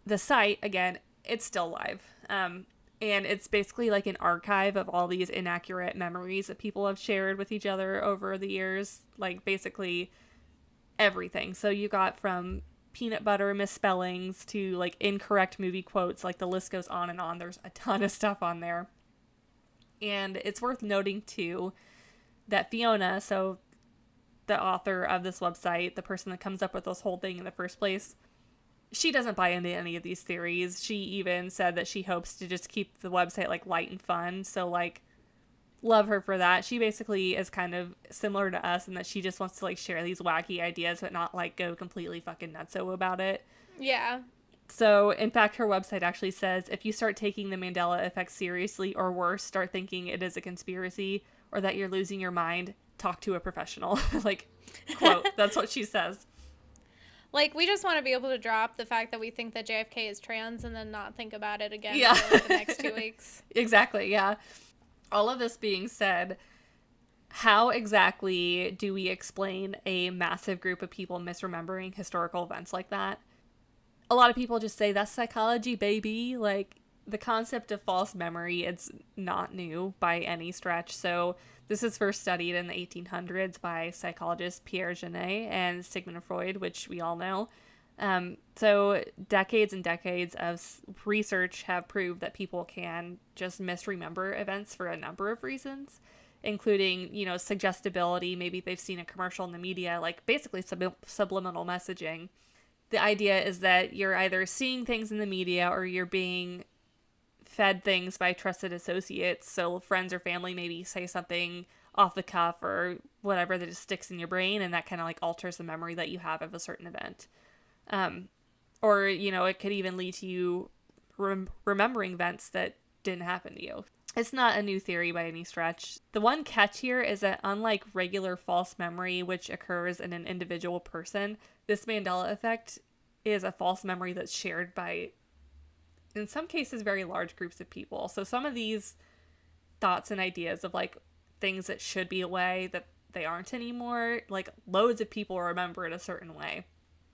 The site, again, it's still live. And it's basically like an archive of all these inaccurate memories that people have shared with each other over the years. Like basically everything. So you got from peanut butter misspellings to like incorrect movie quotes, like the list goes on and on. There's a ton of stuff on there. And it's worth noting too that Fiona, so the author of this website, the person that comes up with this whole thing in the first place, she doesn't buy into any of these theories. She even said that she hopes to just keep the website like light and fun. So like, love her for that. She basically is kind of similar to us in that she just wants to like share these wacky ideas, but not like go completely fucking nutso about it. Yeah. So in fact, her website actually says, if you start taking the Mandela Effect seriously, or worse, start thinking it is a conspiracy or that you're losing your mind, talk to a professional. Like, quote, that's what she says. Like, we just want to be able to drop the fact that we think that JFK is trans and then not think about it again for like the next 2 weeks. Exactly, yeah. All of this being said, how exactly do we explain a massive group of people misremembering historical events like that? A lot of people just say, that's psychology, baby. Like, the concept of false memory, it's not new by any stretch. So this is first studied in the 1800s by psychologists Pierre Janet and Sigmund Freud, which we all know. So decades and decades of research have proved that people can just misremember events for a number of reasons, including, you know, suggestibility. Maybe they've seen a commercial in the media, like basically subliminal messaging. The idea is that you're either seeing things in the media or you're being fed things by trusted associates. So friends or family maybe say something off the cuff or whatever that just sticks in your brain, and that kind of like alters the memory that you have of a certain event. Or, you know, it could even lead to you remembering events that didn't happen to you. It's not a new theory by any stretch. The one catch here is that unlike regular false memory, which occurs in an individual person, this Mandela effect is a false memory that's shared by, in some cases, very large groups of people. So some of these thoughts and ideas of like things that should be a way that they aren't anymore, like loads of people remember it a certain way.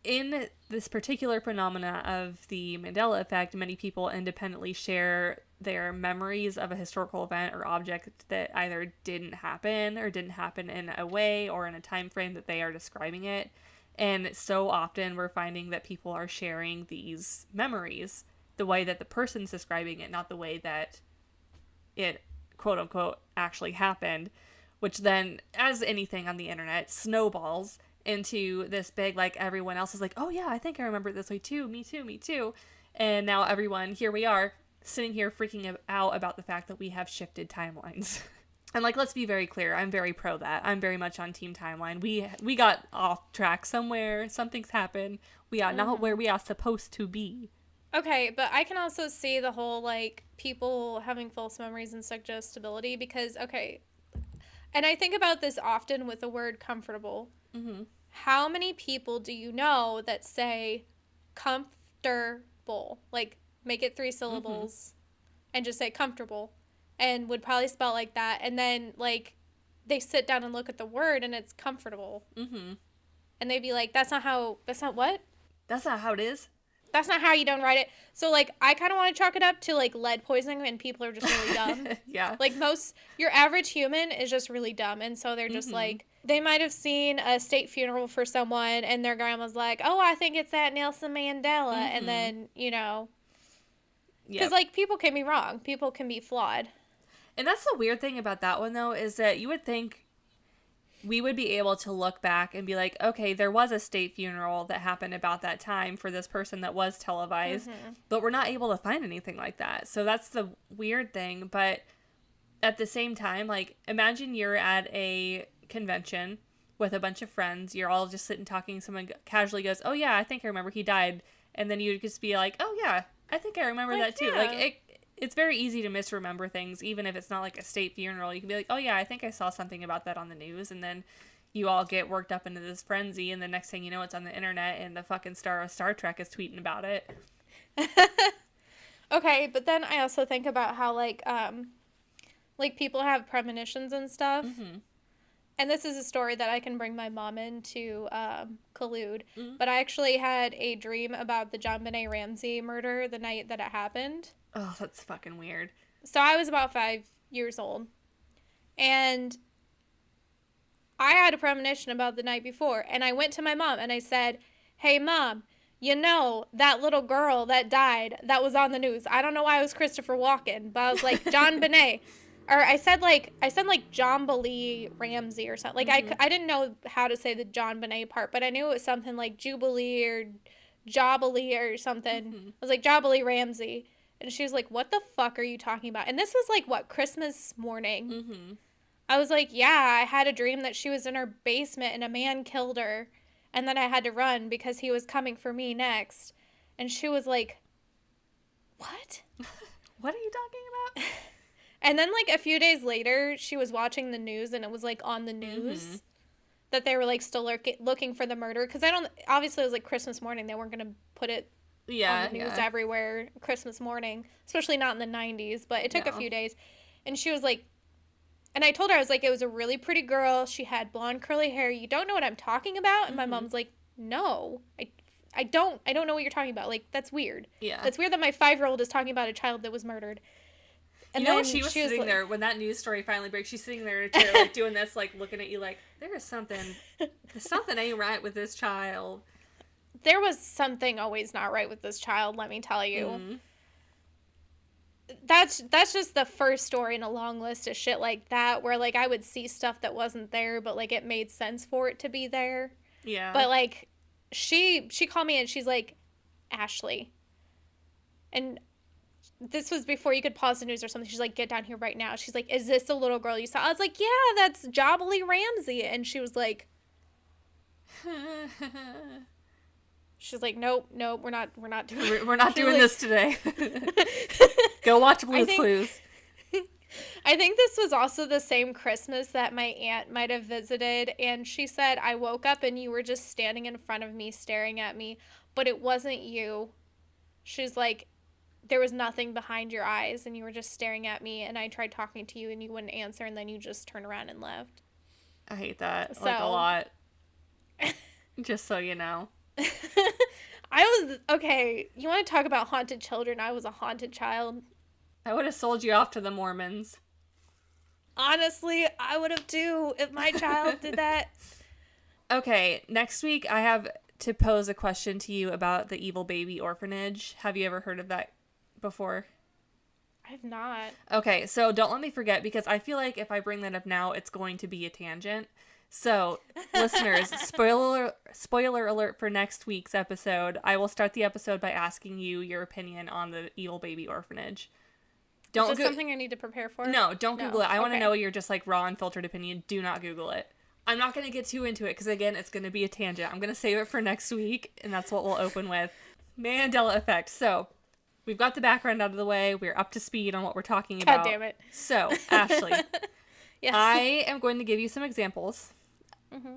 In this particular phenomena of the Mandela effect, many people independently share their memories of a historical event or object that either didn't happen or didn't happen in a way or in a time frame that they are describing it. And so often we're finding that people are sharing these memories the way that the person's describing it, not the way that it, quote unquote, actually happened, which then, as anything on the internet, snowballs into this big, like, everyone else is like, oh yeah, I think I remember it this way too, me too, me too. And now everyone, here we are, sitting here freaking out about the fact that we have shifted timelines. And, like, let's be very clear, I'm very pro that. I'm very much on team timeline. We got off track somewhere, something's happened, we are not where we are supposed to be. Okay, but I can also see the whole, like, people having false memories and suggestibility because, okay, and I think about this often with the word comfortable. Mm-hmm. How many people do you know that say comfortable? Like, make it 3 syllables and just say comfortable and would probably spell it like that. And then, like, they sit down and look at the word and it's comfortable. Mm-hmm. And they'd be like, that's not what? That's not how it is. That's not how you don't write it. So, like, I kind of want to chalk it up to, like, lead poisoning and people are just really dumb. Yeah. Like, your average human is just really dumb. And so they're just like, they might have seen a state funeral for someone and their grandma's like, oh, I think it's that Nelson Mandela. And then, you know, because, like, people can be wrong. People can be flawed. And that's the weird thing about that one, though, is that you would think we would be able to look back and be like, okay, there was a state funeral that happened about that time for this person that was televised, but we're not able to find anything like that. So that's the weird thing. But at the same time, like, imagine you're at a convention with a bunch of friends. You're all just sitting talking. Someone casually goes, oh, yeah, I think I remember he died. And then you would just be like, oh, yeah, I think I remember that too. Yeah. Like, it's very easy to misremember things, even if it's not like a state funeral. You can be like, oh yeah, I think I saw something about that on the news, and then you all get worked up into this frenzy, and the next thing you know, it's on the internet, and the fucking star of Star Trek is tweeting about it. Okay, but then I also think about how, like people have premonitions and stuff. And this is a story that I can bring my mom in to collude. But I actually had a dream about the JonBenet Ramsey murder the night that it happened. Oh, that's fucking weird. So I was about 5 years old. And I had a premonition about the night before. And I went to my mom and I said, hey, Mom, you know, that little girl that died that was on the news. I don't know why it was Christopher Walken, but I was like, JonBenet. Or I said JonBenet Ramsey or something. Like, I didn't know how to say the JonBenet part, but I knew it was something like Jubilee or Jobbelee or something. I was like, JonBenet Ramsey. And she was like, what the fuck are you talking about? And this was like, what, Christmas morning? I was like, yeah, I had a dream that she was in her basement and a man killed her. And then I had to run because he was coming for me next. And she was like, what? What are you talking about? And then, like, a few days later, she was watching the news and it was, like, on the news that they were, like, still looking for the murder. Because obviously it was, like, Christmas morning. They weren't going to put it on the news everywhere Christmas morning, especially not in the 90s, but it took a few days. And she was like, and I told her, I was like, it was a really pretty girl. She had blonde curly hair. You don't know what I'm talking about? And my mom's like, no, I don't know what you're talking about. Like, that's weird. Yeah. That's weird that my 5-year-old is talking about a child that was murdered. And you know when she was sitting like, there, when that news story finally breaks, she's sitting there in a chair, like, doing this, like, looking at you like, there's something ain't right with this child. There was something always not right with this child, let me tell you. That's just the first story in a long list of shit like that, where, like, I would see stuff that wasn't there, but, like, it made sense for it to be there. Yeah. But, like, she called me and she's like, Ashlee. And this was before you could pause the news or something. She's like, get down here right now. She's like, is this the little girl you saw? I was like, yeah, that's JonBenet Ramsey. And she was like, she's like, nope, we're not doing this today. Go watch Blue's Clues. I think this was also the same Christmas that my aunt might have visited, and she said, I woke up and you were just standing in front of me staring at me, but it wasn't you. She's like, there was nothing behind your eyes and you were just staring at me, and I tried talking to you and you wouldn't answer, and then you just turned around and left. I hate that, like, a lot. Just so you know. Okay, you want to talk about haunted children? I was a haunted child. I would have sold you off to the Mormons. Honestly, I would have too if my child did that. Okay, next week I have to pose a question to you about the evil baby orphanage. Have you ever heard of that before? I've not. Okay, so don't let me forget, because I feel like if I bring that up now, it's going to be a tangent. So, listeners, spoiler alert for next week's episode. I will start the episode by asking you your opinion on the evil baby orphanage. Is this something I need to prepare for? No, don't Google it. I want to know your just like raw, unfiltered opinion. Do not Google it. I'm not going to get too into it because, again, it's going to be a tangent. I'm going to save it for next week, and that's what we'll open with. Mandela Effect. So, we've got the background out of the way. We're up to speed on what we're talking about. God damn it. So, Ashlee, yes. I am going to give you some examples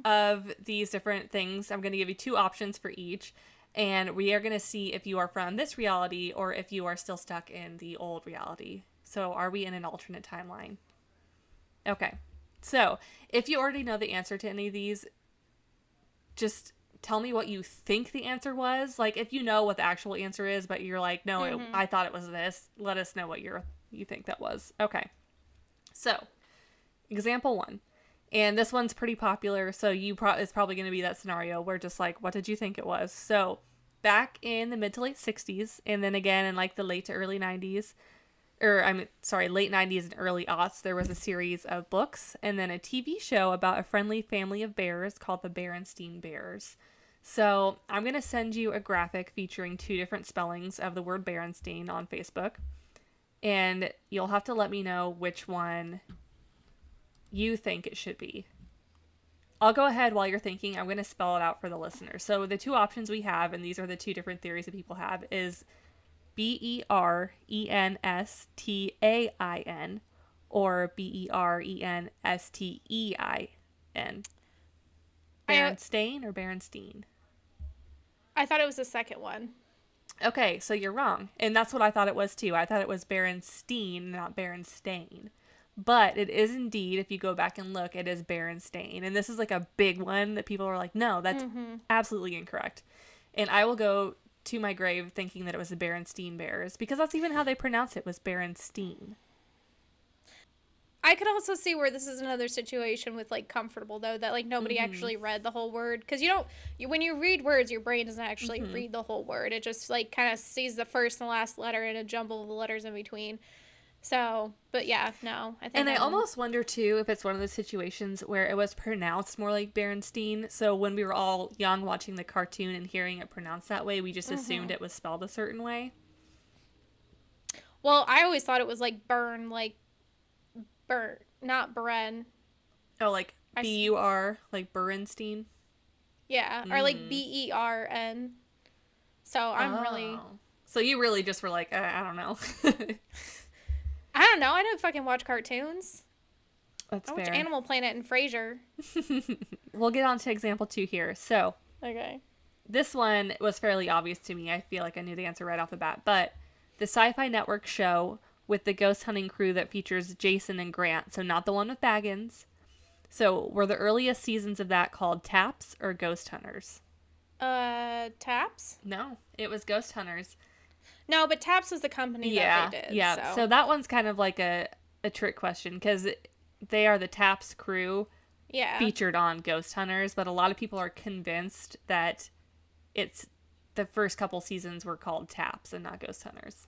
of these different things. I'm going to give you 2 options for each, and we are going to see if you are from this reality or if you are still stuck in the old reality. So, are we in an alternate timeline? Okay. So, if you already know the answer to any of these, just tell me what you think the answer was. Like, if you know what the actual answer is, but you're like, no, I thought it was this, let us know what you think that was. Okay. So, example 1. And this one's pretty popular, so it's probably going to be that scenario where just like, what did you think it was? So, back in the mid to late 60s, and then again in like the late to early 90s, late 90s and early aughts, there was a series of books and then a TV show about a friendly family of bears called the Berenstain Bears. So, I'm going to send you a graphic featuring 2 different spellings of the word Berenstain on Facebook, and you'll have to let me know which one you think it should be. I'll go ahead while you're thinking. I'm going to spell it out for the listener. So the 2 options we have, and these are the 2 different theories that people have, is Berenstein or Berenstein. Berenstain or Berenstein? I thought it was the second one. Okay, so you're wrong. And that's what I thought it was too. I thought it was Berenstain, not Berenstain. But it is indeed, if you go back and look, it is Berenstain. And this is like a big one that people are like, no, that's absolutely incorrect. And I will go to my grave thinking that it was the Berenstain Bears, because that's even how they pronounce it, was Berenstain. I could also see where this is another situation with like comfortable, though, that like nobody actually read the whole word. Because when you read words, your brain doesn't actually read the whole word. It just like kind of sees the first and last letter and a jumble of the letters in between. So, but yeah, no, I think. And I almost wonder too if it's one of those situations where it was pronounced more like Berenstain. So when we were all young watching the cartoon and hearing it pronounced that way, we just assumed it was spelled a certain way. Well, I always thought it was like burn, not Bren. Oh, like B-U-R, like Berenstain? Yeah, or like B-E-R-N. So I'm really. So you really just were like, I don't know. I don't know. I don't fucking watch cartoons. That's fair. I watch Animal Planet and Frasier. We'll get on to example 2 here. So, okay. This one was fairly obvious to me. I feel like I knew the answer right off the bat. But the Sci-Fi Network show with the ghost hunting crew that features Jason and Grant. So not the one with Baggins. So were the earliest seasons of that called Taps or Ghost Hunters? Taps? No, it was Ghost Hunters. No, but Taps was the company that they did. Yeah, so that one's kind of like a trick question, because they are the Taps crew featured on Ghost Hunters, but a lot of people are convinced that it's the first couple seasons were called Taps and not Ghost Hunters.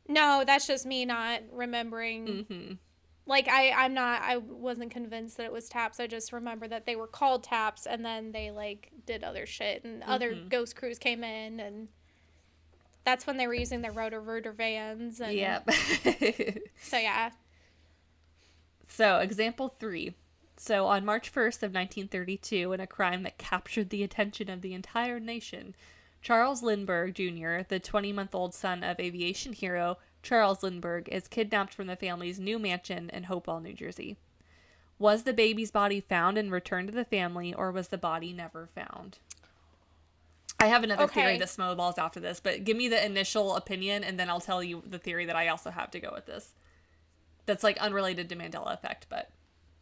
No, that's just me not remembering. Like, I wasn't convinced that it was Taps. I just remember that they were called Taps, and then they, like, did other shit, and other ghost crews came in, and that's when they were using their rotor vans. And yep. So, yeah. So, example 3. So, on March 1st of 1932, in a crime that captured the attention of the entire nation, Charles Lindbergh Jr., the 20-month-old son of aviation hero Charles Lindbergh, is kidnapped from the family's new mansion in Hopewell, New Jersey. Was the baby's body found and returned to the family, or was the body never found? I have another theory that snowballs after this, but give me the initial opinion, and then I'll tell you the theory that I also have to go with this. That's, like, unrelated to Mandela Effect, but...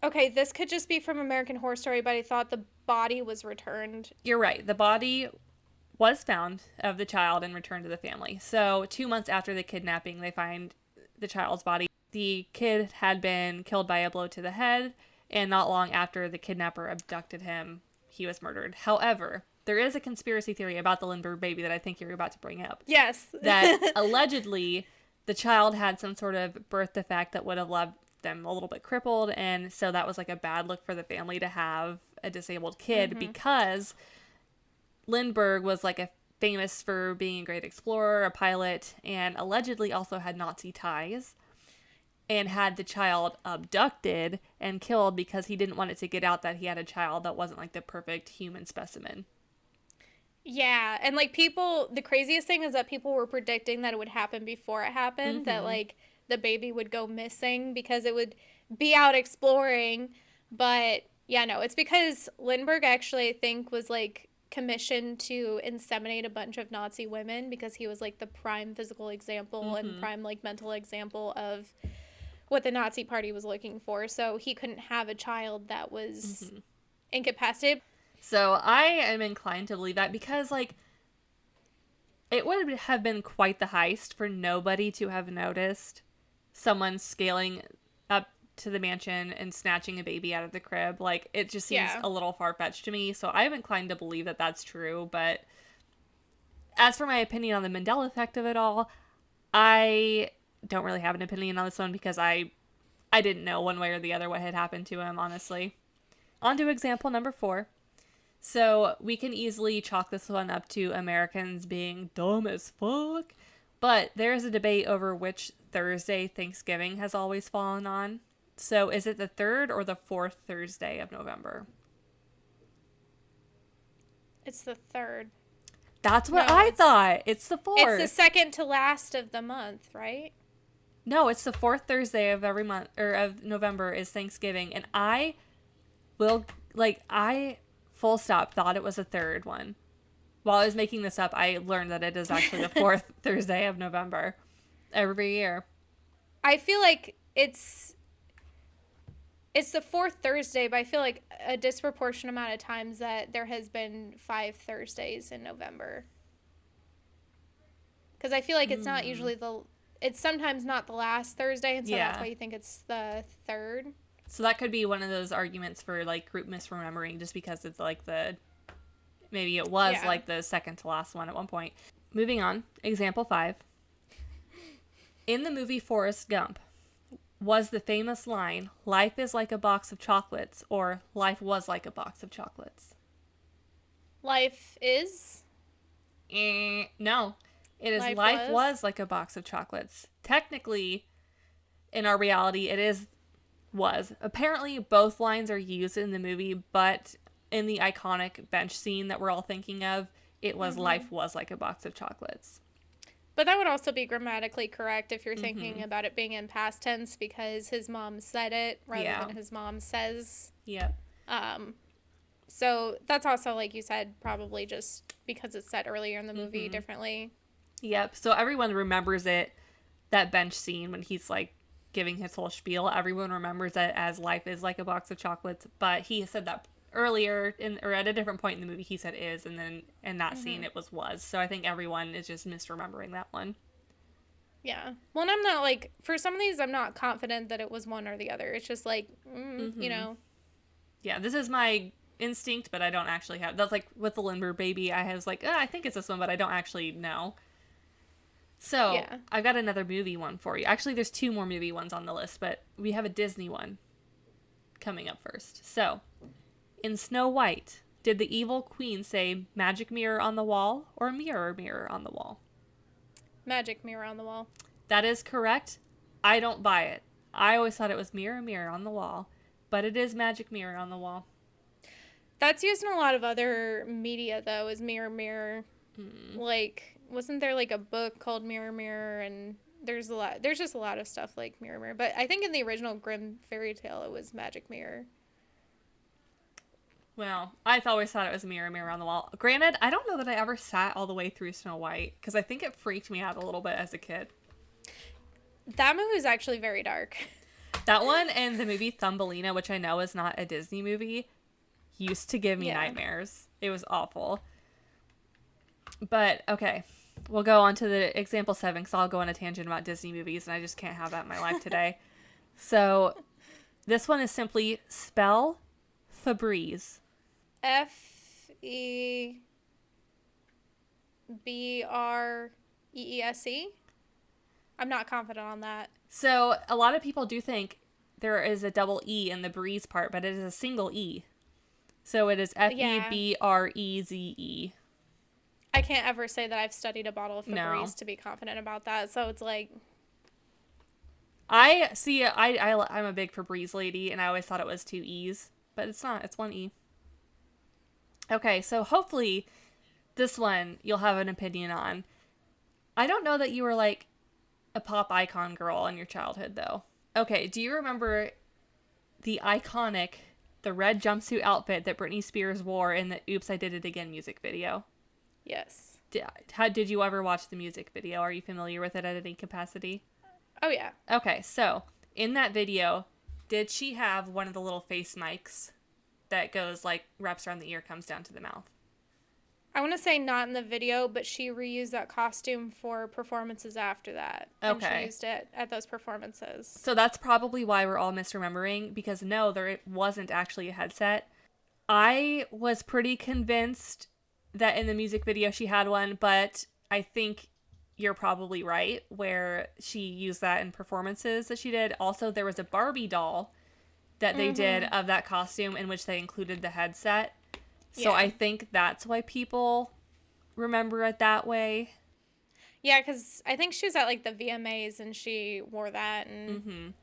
Okay, this could just be from American Horror Story, but I thought the body was returned. You're right. The body was found of the child and returned to the family. So 2 months after the kidnapping, they find the child's body. The kid had been killed by a blow to the head, and not long after the kidnapper abducted him, he was murdered. However, there is a conspiracy theory about the Lindbergh baby that I think you're about to bring up. Yes. That allegedly the child had some sort of birth defect that would have left them a little bit crippled, and so that was like a bad look for the family to have a disabled kid, because Lindbergh was like a famous for being a great explorer, a pilot, and allegedly also had Nazi ties, and had the child abducted and killed because he didn't want it to get out that he had a child that wasn't like the perfect human specimen. Yeah, and like people, the craziest thing is that people were predicting that it would happen before it happened, that like the baby would go missing because it would be out exploring. But yeah, no, it's because Lindbergh actually, I think, was like commissioned to inseminate a bunch of Nazi women because he was like the prime physical example and prime like mental example of what the Nazi party was looking for. So he couldn't have a child that was incapacitated. So I am inclined to believe that, because like it would have been quite the heist for nobody to have noticed someone scaling up to the mansion and snatching a baby out of the crib. Like, it just seems a little far-fetched to me. So I'm inclined to believe that that's true. But as for my opinion on the Mandela effect of it all, I don't really have an opinion on this one, because I didn't know one way or the other what had happened to him, honestly. On to example number 4. So we can easily chalk this one up to Americans being dumb as fuck. But there's a debate over which Thursday Thanksgiving has always fallen on. So is it the 3rd or the 4th Thursday of November? It's the 3rd. That's what I thought. It's the 4th. It's the second to last of the month, right? No, it's the 4th Thursday of every month, or of November, is Thanksgiving. And I will, like, full stop, thought it was a 3rd one. While I was making this up, I learned that it is actually the 4th Thursday of November every year. I feel like it's the 4th Thursday, but I feel like a disproportionate amount of times that there has been 5 Thursdays in November. Because I feel like it's not usually it's sometimes not the last Thursday, and so that's why you think it's the 3rd. So that could be one of those arguments for, like, group misremembering, just because it's, like, maybe it was, like, the second to last one at one point. Moving on. Example 5. In the movie Forrest Gump, was the famous line, "Life is like a box of chocolates," or "Life was like a box of chocolates"? Life is? No. It is life was like a box of chocolates. Technically, in our reality, it is was. Apparently, both lines are used in the movie, but in the iconic bench scene that we're all thinking of, it was life was like a box of chocolates. But that would also be grammatically correct if you're thinking about it being in past tense, because his mom said it rather than his mom says. Yep. So that's also, like you said, probably just because it's said earlier in the movie differently. Yep. So everyone remembers it, that bench scene when he's like giving his whole spiel. Everyone remembers it as life is like a box of chocolates, but he said that earlier or at a different point in the movie he said is, and then in that scene it was. So I think everyone is just misremembering that one. Yeah. Well, and I'm not like, for some of these I'm not confident that it was one or the other. It's just like, you know. Yeah, this is my instinct, but I don't actually have. That's like with the Lindbergh Baby, I was like, I think it's this one, but I don't actually know. So I've got another movie one for you. Actually, there's 2 more movie ones on the list, but we have a Disney one coming up first. So, in Snow White, did the evil queen say magic mirror on the wall or mirror mirror on the wall? Magic mirror on the wall. That is correct. I don't buy it. I always thought it was mirror mirror on the wall, but it is magic mirror on the wall. That's used in a lot of other media, though, is mirror mirror. Like, wasn't there like a book called Mirror Mirror, and there's just a lot of stuff like Mirror Mirror, but I think in the original Grimm fairy tale it was magic mirror. Well, I always thought it was mirror mirror on the wall. Granted, I don't know that I ever sat all the way through Snow White, because I think it freaked me out a little bit as a kid. That movie is actually very dark. That one and the movie Thumbelina, which I know is not a Disney movie, used to give me nightmares. It was awful. But, okay, we'll go on to the example 7, because I'll go on a tangent about Disney movies, and I just can't have that in my life today. So, this one is simply spell Febreze. Febreze. I'm not confident on that. So a lot of people do think there is a double E in the Breeze part, but it is a single E. So it is Febreze. I can't ever say that I've studied a bottle of Febreze No. to be confident about that. So it's like... I'm a big Febreze lady, and I always thought it was 2 E's. But it's not. It's 1 E. Okay, so hopefully this one you'll have an opinion on. I don't know that you were like a pop icon girl in your childhood, though. Okay, do you remember the iconic, the red jumpsuit outfit that Britney Spears wore in the Oops, I Did It Again music video? Yes. Did you ever watch the music video? Are you familiar with it at any capacity? Oh, yeah. Okay, so in that video, did she have one of the little face mics that goes like wraps around the ear, comes down to the mouth? I want to say not in the video, but she reused that costume for performances after that. Okay. And she used it at those performances. So that's probably why we're all misremembering, because no, there wasn't actually a headset. I was pretty convinced that in the music video she had one, but I think you're probably right, where she used that in performances that she did. Also, there was a Barbie doll that they did of that costume in which they included the headset. So Yeah. I think that's why people remember it that way. Yeah, because I think she was at like the VMAs and she wore that. And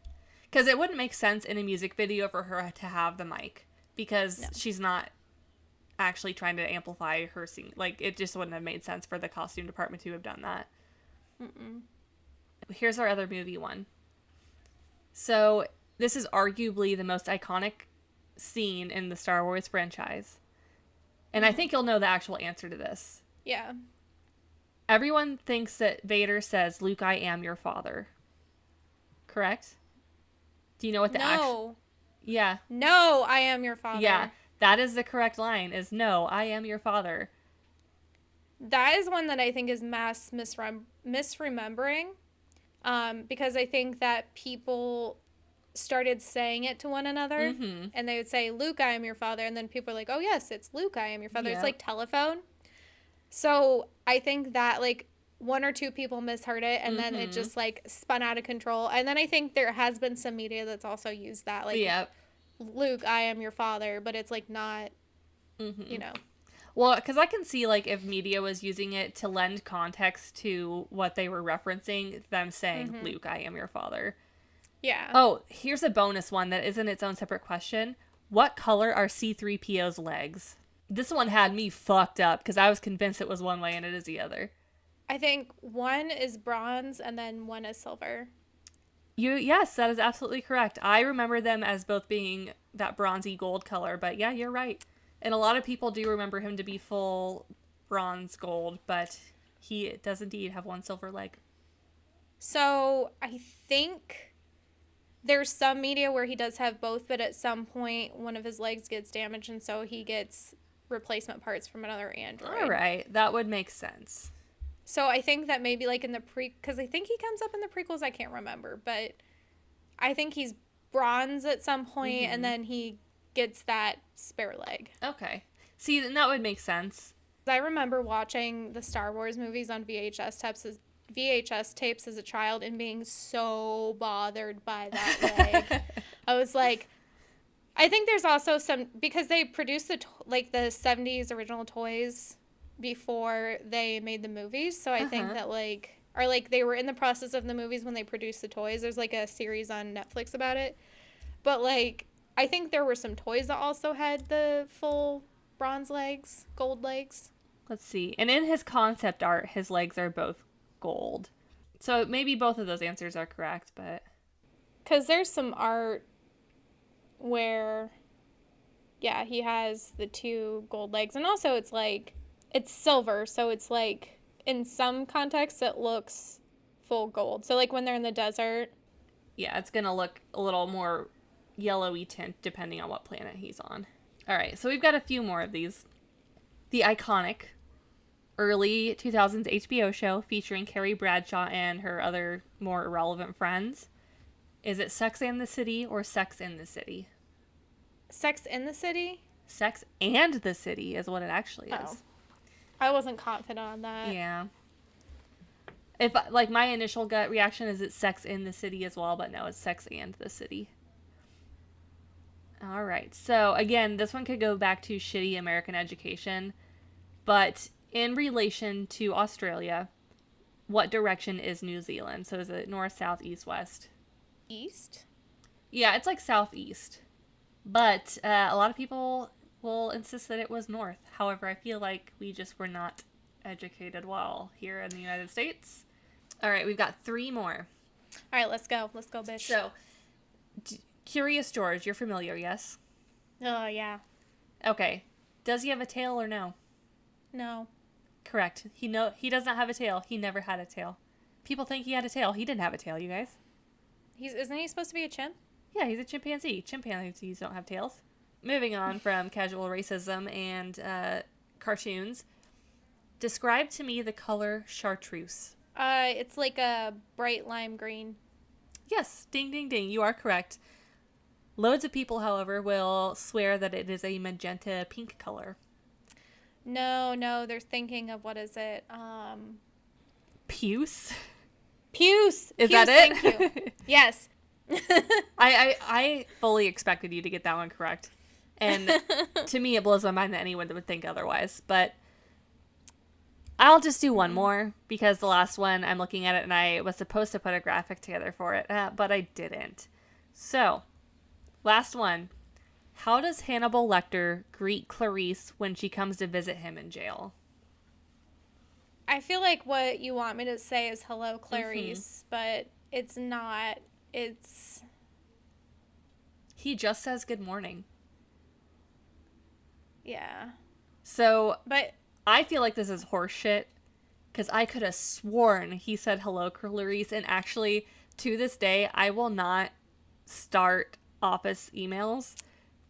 Because it wouldn't make sense in a music video for her to have the mic, because she's not actually trying to amplify her singing. Like, it just wouldn't have made sense for the costume department to have done that. Here's our other movie one. So this is arguably the most iconic scene in the Star Wars franchise. And I think you'll know the actual answer to this. yeah. Everyone thinks that Vader says, "Luke, I am your father." Correct? Do you know what the actual... Yeah. No, I am your father. Yeah. That is the correct line, is "No, I am your father." That is one that I think is mass misremembering. Because I think that people started saying it to one another, and they would say, "Luke, I am your father," and then people are like, "Oh yes, it's Luke, I am your father." Yeah. It's like telephone. So I think that like one or two people misheard it, and then it just like spun out of control. And then I think there has been some media that's also used that, like, Yep. "Luke, I am your father," but it's like not, you know. Well, because I can see, like, if media was using it to lend context to what they were referencing, them saying, "Luke, I am your father." Yeah. Oh, here's a bonus one that isn't its own separate question. What color are C-3PO's legs? This one had me fucked up because I was convinced it was one way and it is the other. I think one is bronze and then one is silver. Yes, that is absolutely correct. I remember them as both being that bronzy gold color, but yeah, you're right. And a lot of people do remember him to be full bronze gold, but he does indeed have one silver leg. So I think there's some media where he does have both, but at some point one of his legs gets damaged, and so he gets replacement parts from another android. All right, that would make sense. So I think that maybe like in the because I think he comes up in the prequels, I can't remember, but I think he's bronze at some point, and then he gets that spare leg. Okay. See, then that would make sense. I remember watching the Star Wars movies on VHS tapes as a child and being so bothered by that leg. I was like, I think there's also some, because they produced the 70s original toys before they made the movies. So I think that they were in the process of the movies when they produced the toys. There's like a series on Netflix about it. But like, I think there were some toys that also had the full bronze legs, gold legs. Let's see. And in his concept art, his legs are both gold. So maybe both of those answers are correct, but... Because there's some art where, yeah, he has the two gold legs. And also it's like, it's silver, so it's like, in some contexts, it looks full gold. So like when they're in the desert. Yeah, it's going to look a little more yellowy tint depending on what planet he's on. All right, so we've got a few more of these. The iconic early 2000s HBO show featuring Carrie Bradshaw and her other more irrelevant friends. Is it Sex and the City or Sex in the City? Sex in the City? Sex and the City is what it actually is. Oh. I wasn't confident on that. Yeah. If like my initial gut reaction is it's Sex in the City as well, but no, it's Sex and the City. All right. So again, this one could go back to shitty American education, but in relation to Australia, what direction is New Zealand? So is it north, south, east, west? East? Yeah, it's like southeast. But a lot of people will insist that it was north. However, I feel like we just were not educated well here in the United States. All right, we've got 3 more. All right, let's go. Let's go, bitch. So, Curious George, you're familiar, yes? Oh, yeah. Okay. Does he have a tail or no? No. Correct. He does not have a tail. He never had a tail. People think he had a tail. He didn't have a tail, you guys. Isn't he supposed to be a chimp? Yeah, he's a chimpanzee. Chimpanzees don't have tails. Moving on from casual racism and cartoons. Describe to me the color chartreuse. It's like a bright lime green. Yes, ding, ding, ding. You are correct. Loads of people, however, will swear that it is a magenta pink color. No, they're thinking of, what is it? Puce? Puce! Is Puce, that it? Thank you. Yes. I fully expected you to get that one correct. And to me, it blows my mind that anyone would think otherwise. But I'll just do one more because the last one, I'm looking at it and I was supposed to put a graphic together for it, but I didn't. So, last one. How does Hannibal Lecter greet Clarice when she comes to visit him in jail? I feel like what you want me to say is hello, Clarice, but it's not. It's... He just says good morning. Yeah. So, but I feel like this is horse shit because I could have sworn he said hello, Clarice, and actually, to this day, I will not start office emails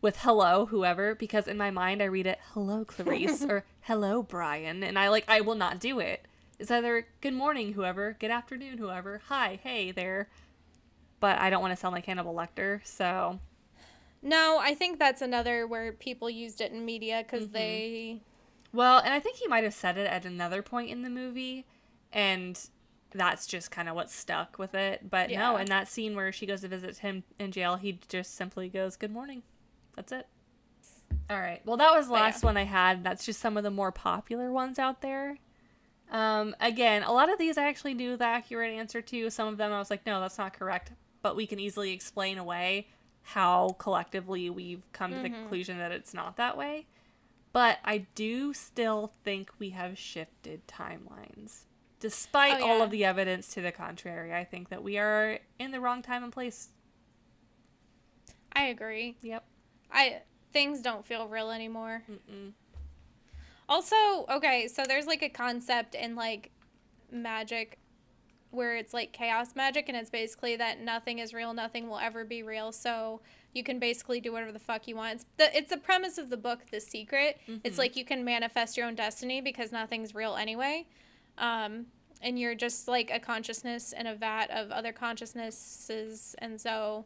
with hello, whoever, because in my mind I read it, hello, Clarice, or hello, Brian, and I will not do it. It's either good morning, whoever, good afternoon, whoever, hi, hey there, but I don't want to sound like Hannibal Lecter, so... No, I think that's another where people used it in media because they... Well, and I think he might have said it at another point in the movie, and that's just kind of what stuck with it, but no, in that scene where she goes to visit him in jail, he just simply goes, good morning. That's it. All right. Well, that was the last one I had. That's just some of the more popular ones out there. Again, a lot of these I actually knew the accurate answer to. Some of them I was like, no, that's not correct. But we can easily explain away how collectively we've come to the conclusion that it's not that way. But I do still think we have shifted timelines. Despite all of the evidence to the contrary, I think that we are in the wrong time and place. I agree. Yep. Things don't feel real anymore. Mm-mm. Also, okay, so there's like a concept in like magic where it's like chaos magic, and it's basically that nothing is real, nothing will ever be real, so you can basically do whatever the fuck you want. It's the premise of the book, The Secret. It's like you can manifest your own destiny because nothing's real anyway. And you're just like a consciousness in a vat of other consciousnesses, and so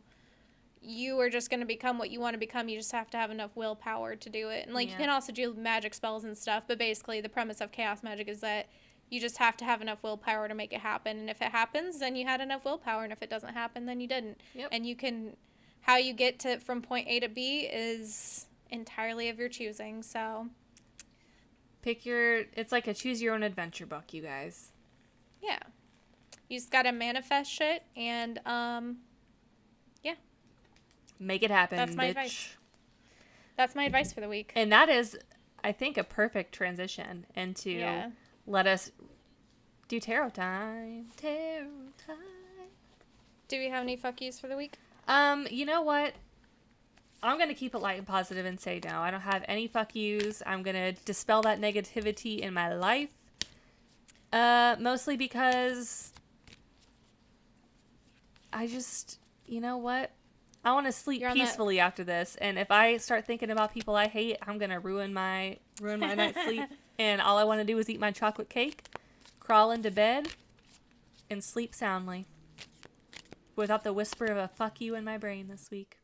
you are just going to become what you want to become. You just have to have enough willpower to do it. And like you can also do magic spells and stuff, but basically the premise of chaos magic is that you just have to have enough willpower to make it happen. And if it happens, then you had enough willpower, and if it doesn't happen, then you didn't. And you can, how you get to from point A to B is entirely of your choosing. So it's like a choose your own adventure book, you guys. Yeah. You just got to manifest shit and make it happen. That's my bitch. advice. That's my advice for the week. And that is, I think, a perfect transition into let us do tarot time. Tarot time. Do we have any fuck yous for the week? You know what? I'm going to keep it light and positive and say no. I don't have any fuck yous. I'm going to dispel that negativity in my life. Mostly because I just, you know what? I want to sleep peacefully after this, and if I start thinking about people I hate, I'm gonna ruin my night's sleep. And all I want to do is eat my chocolate cake, crawl into bed, and sleep soundly, without the whisper of a fuck you in my brain this week.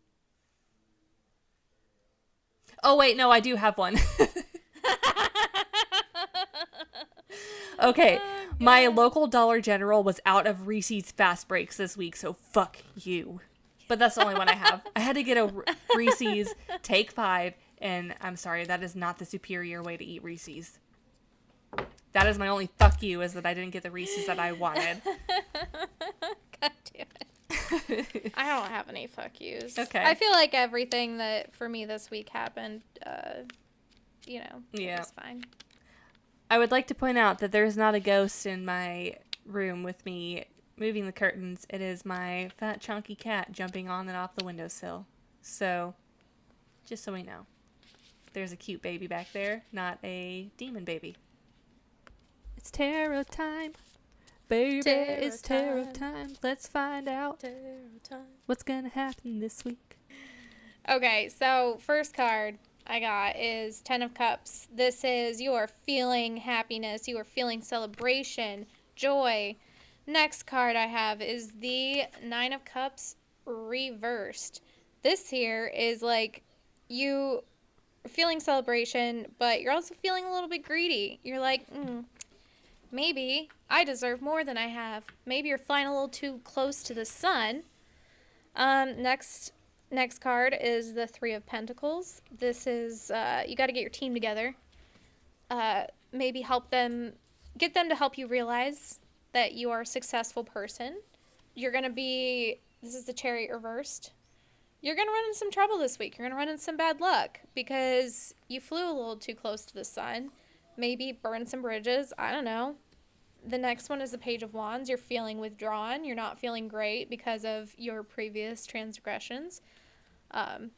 Oh wait, no, I do have one. Okay, My local Dollar General was out of Reese's Fast Breaks this week, so fuck you. But that's the only one I have. I had to get a Reese's Take 5, and I'm sorry, that is not the superior way to eat Reese's. That is my only fuck you, is that I didn't get the Reese's that I wanted. God damn it. I don't have any fuck yous. Okay. I feel like everything that for me this week happened, Yeah. it was fine. I would like to point out that there's not a ghost in my room with me moving the curtains. It is my fat, chunky cat jumping on and off the windowsill. So, just so we know. There's a cute baby back there, not a demon baby. It's tarot time. Baby, it's tarot time. Let's find out what's gonna happen this week. Okay, so first card I got is 10 of Cups. This is you are feeling happiness. You are feeling celebration, joy. Next card I have is the 9 of Cups reversed. This here is like you feeling celebration, but you're also feeling a little bit greedy. You're like, maybe I deserve more than I have. Maybe you're flying a little too close to the sun. Next card is the 3 of Pentacles. This is, you got to get your team together. Maybe get them to help you realize that you are a successful person. This is the Chariot Reversed. You're going to run into some trouble this week. You're going to run into some bad luck because you flew a little too close to the sun. Maybe burn some bridges. I don't know. The next one is the Page of Wands. You're feeling withdrawn. You're not feeling great because of your previous transgressions.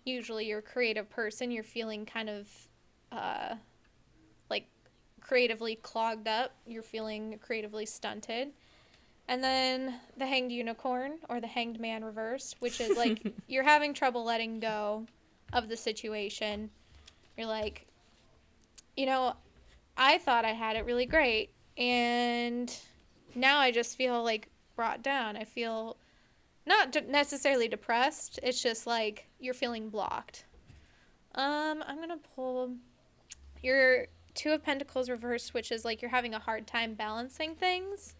Usually you're a creative person. You're feeling kind of like creatively clogged up. You're feeling creatively stunted. And then the Hanged Unicorn or the Hanged Man reversed, which is like you're having trouble letting go of the situation. You're like, I thought I had it really great, and now I just feel like brought down. I feel not necessarily depressed. It's just like you're feeling blocked. I'm gonna pull your 2 of Pentacles reversed, which is like you're having a hard time balancing things.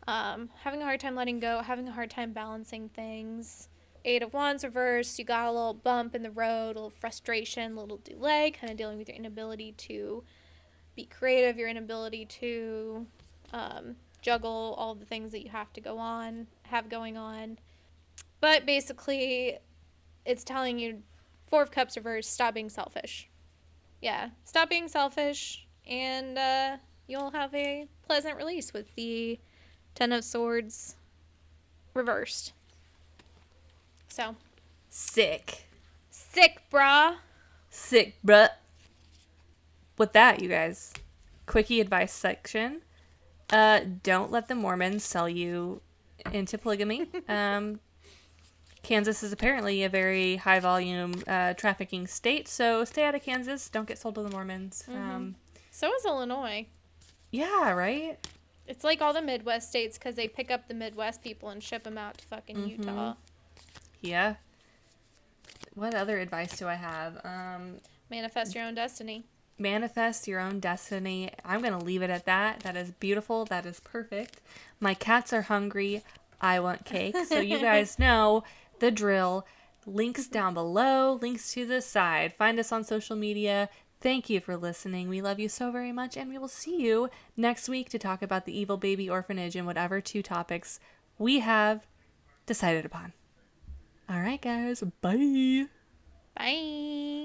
Having a hard time letting go, having a hard time balancing things. 8 of Wands reversed, you got a little bump in the road, a little frustration, a little delay, kind of dealing with your inability to be creative, your inability to juggle all the things that you have going on. But basically, it's telling you, 4 of Cups reversed, stop being selfish. Yeah, stop being selfish, and you'll have a pleasant release with the 10 of Swords reversed. So. Sick, brah. Sick, bruh. With that, you guys, quickie advice section. Don't let the Mormons sell you into polygamy. Kansas is apparently a very high volume trafficking state, so stay out of Kansas. Don't get sold to the Mormons. So is Illinois. Yeah, right? It's like all the Midwest states because they pick up the Midwest people and ship them out to fucking Utah. Yeah. What other advice do I have? Manifest your own destiny. Manifest your own destiny. I'm going to leave it at that. That is beautiful. That is perfect. My cats are hungry. I want cake. So you guys know the drill. Links down below. Links to the side. Find us on social media. Thank you for listening. We love you so very much. And we will see you next week to talk about the evil baby orphanage and whatever 2 topics we have decided upon. All right, guys. Bye. Bye.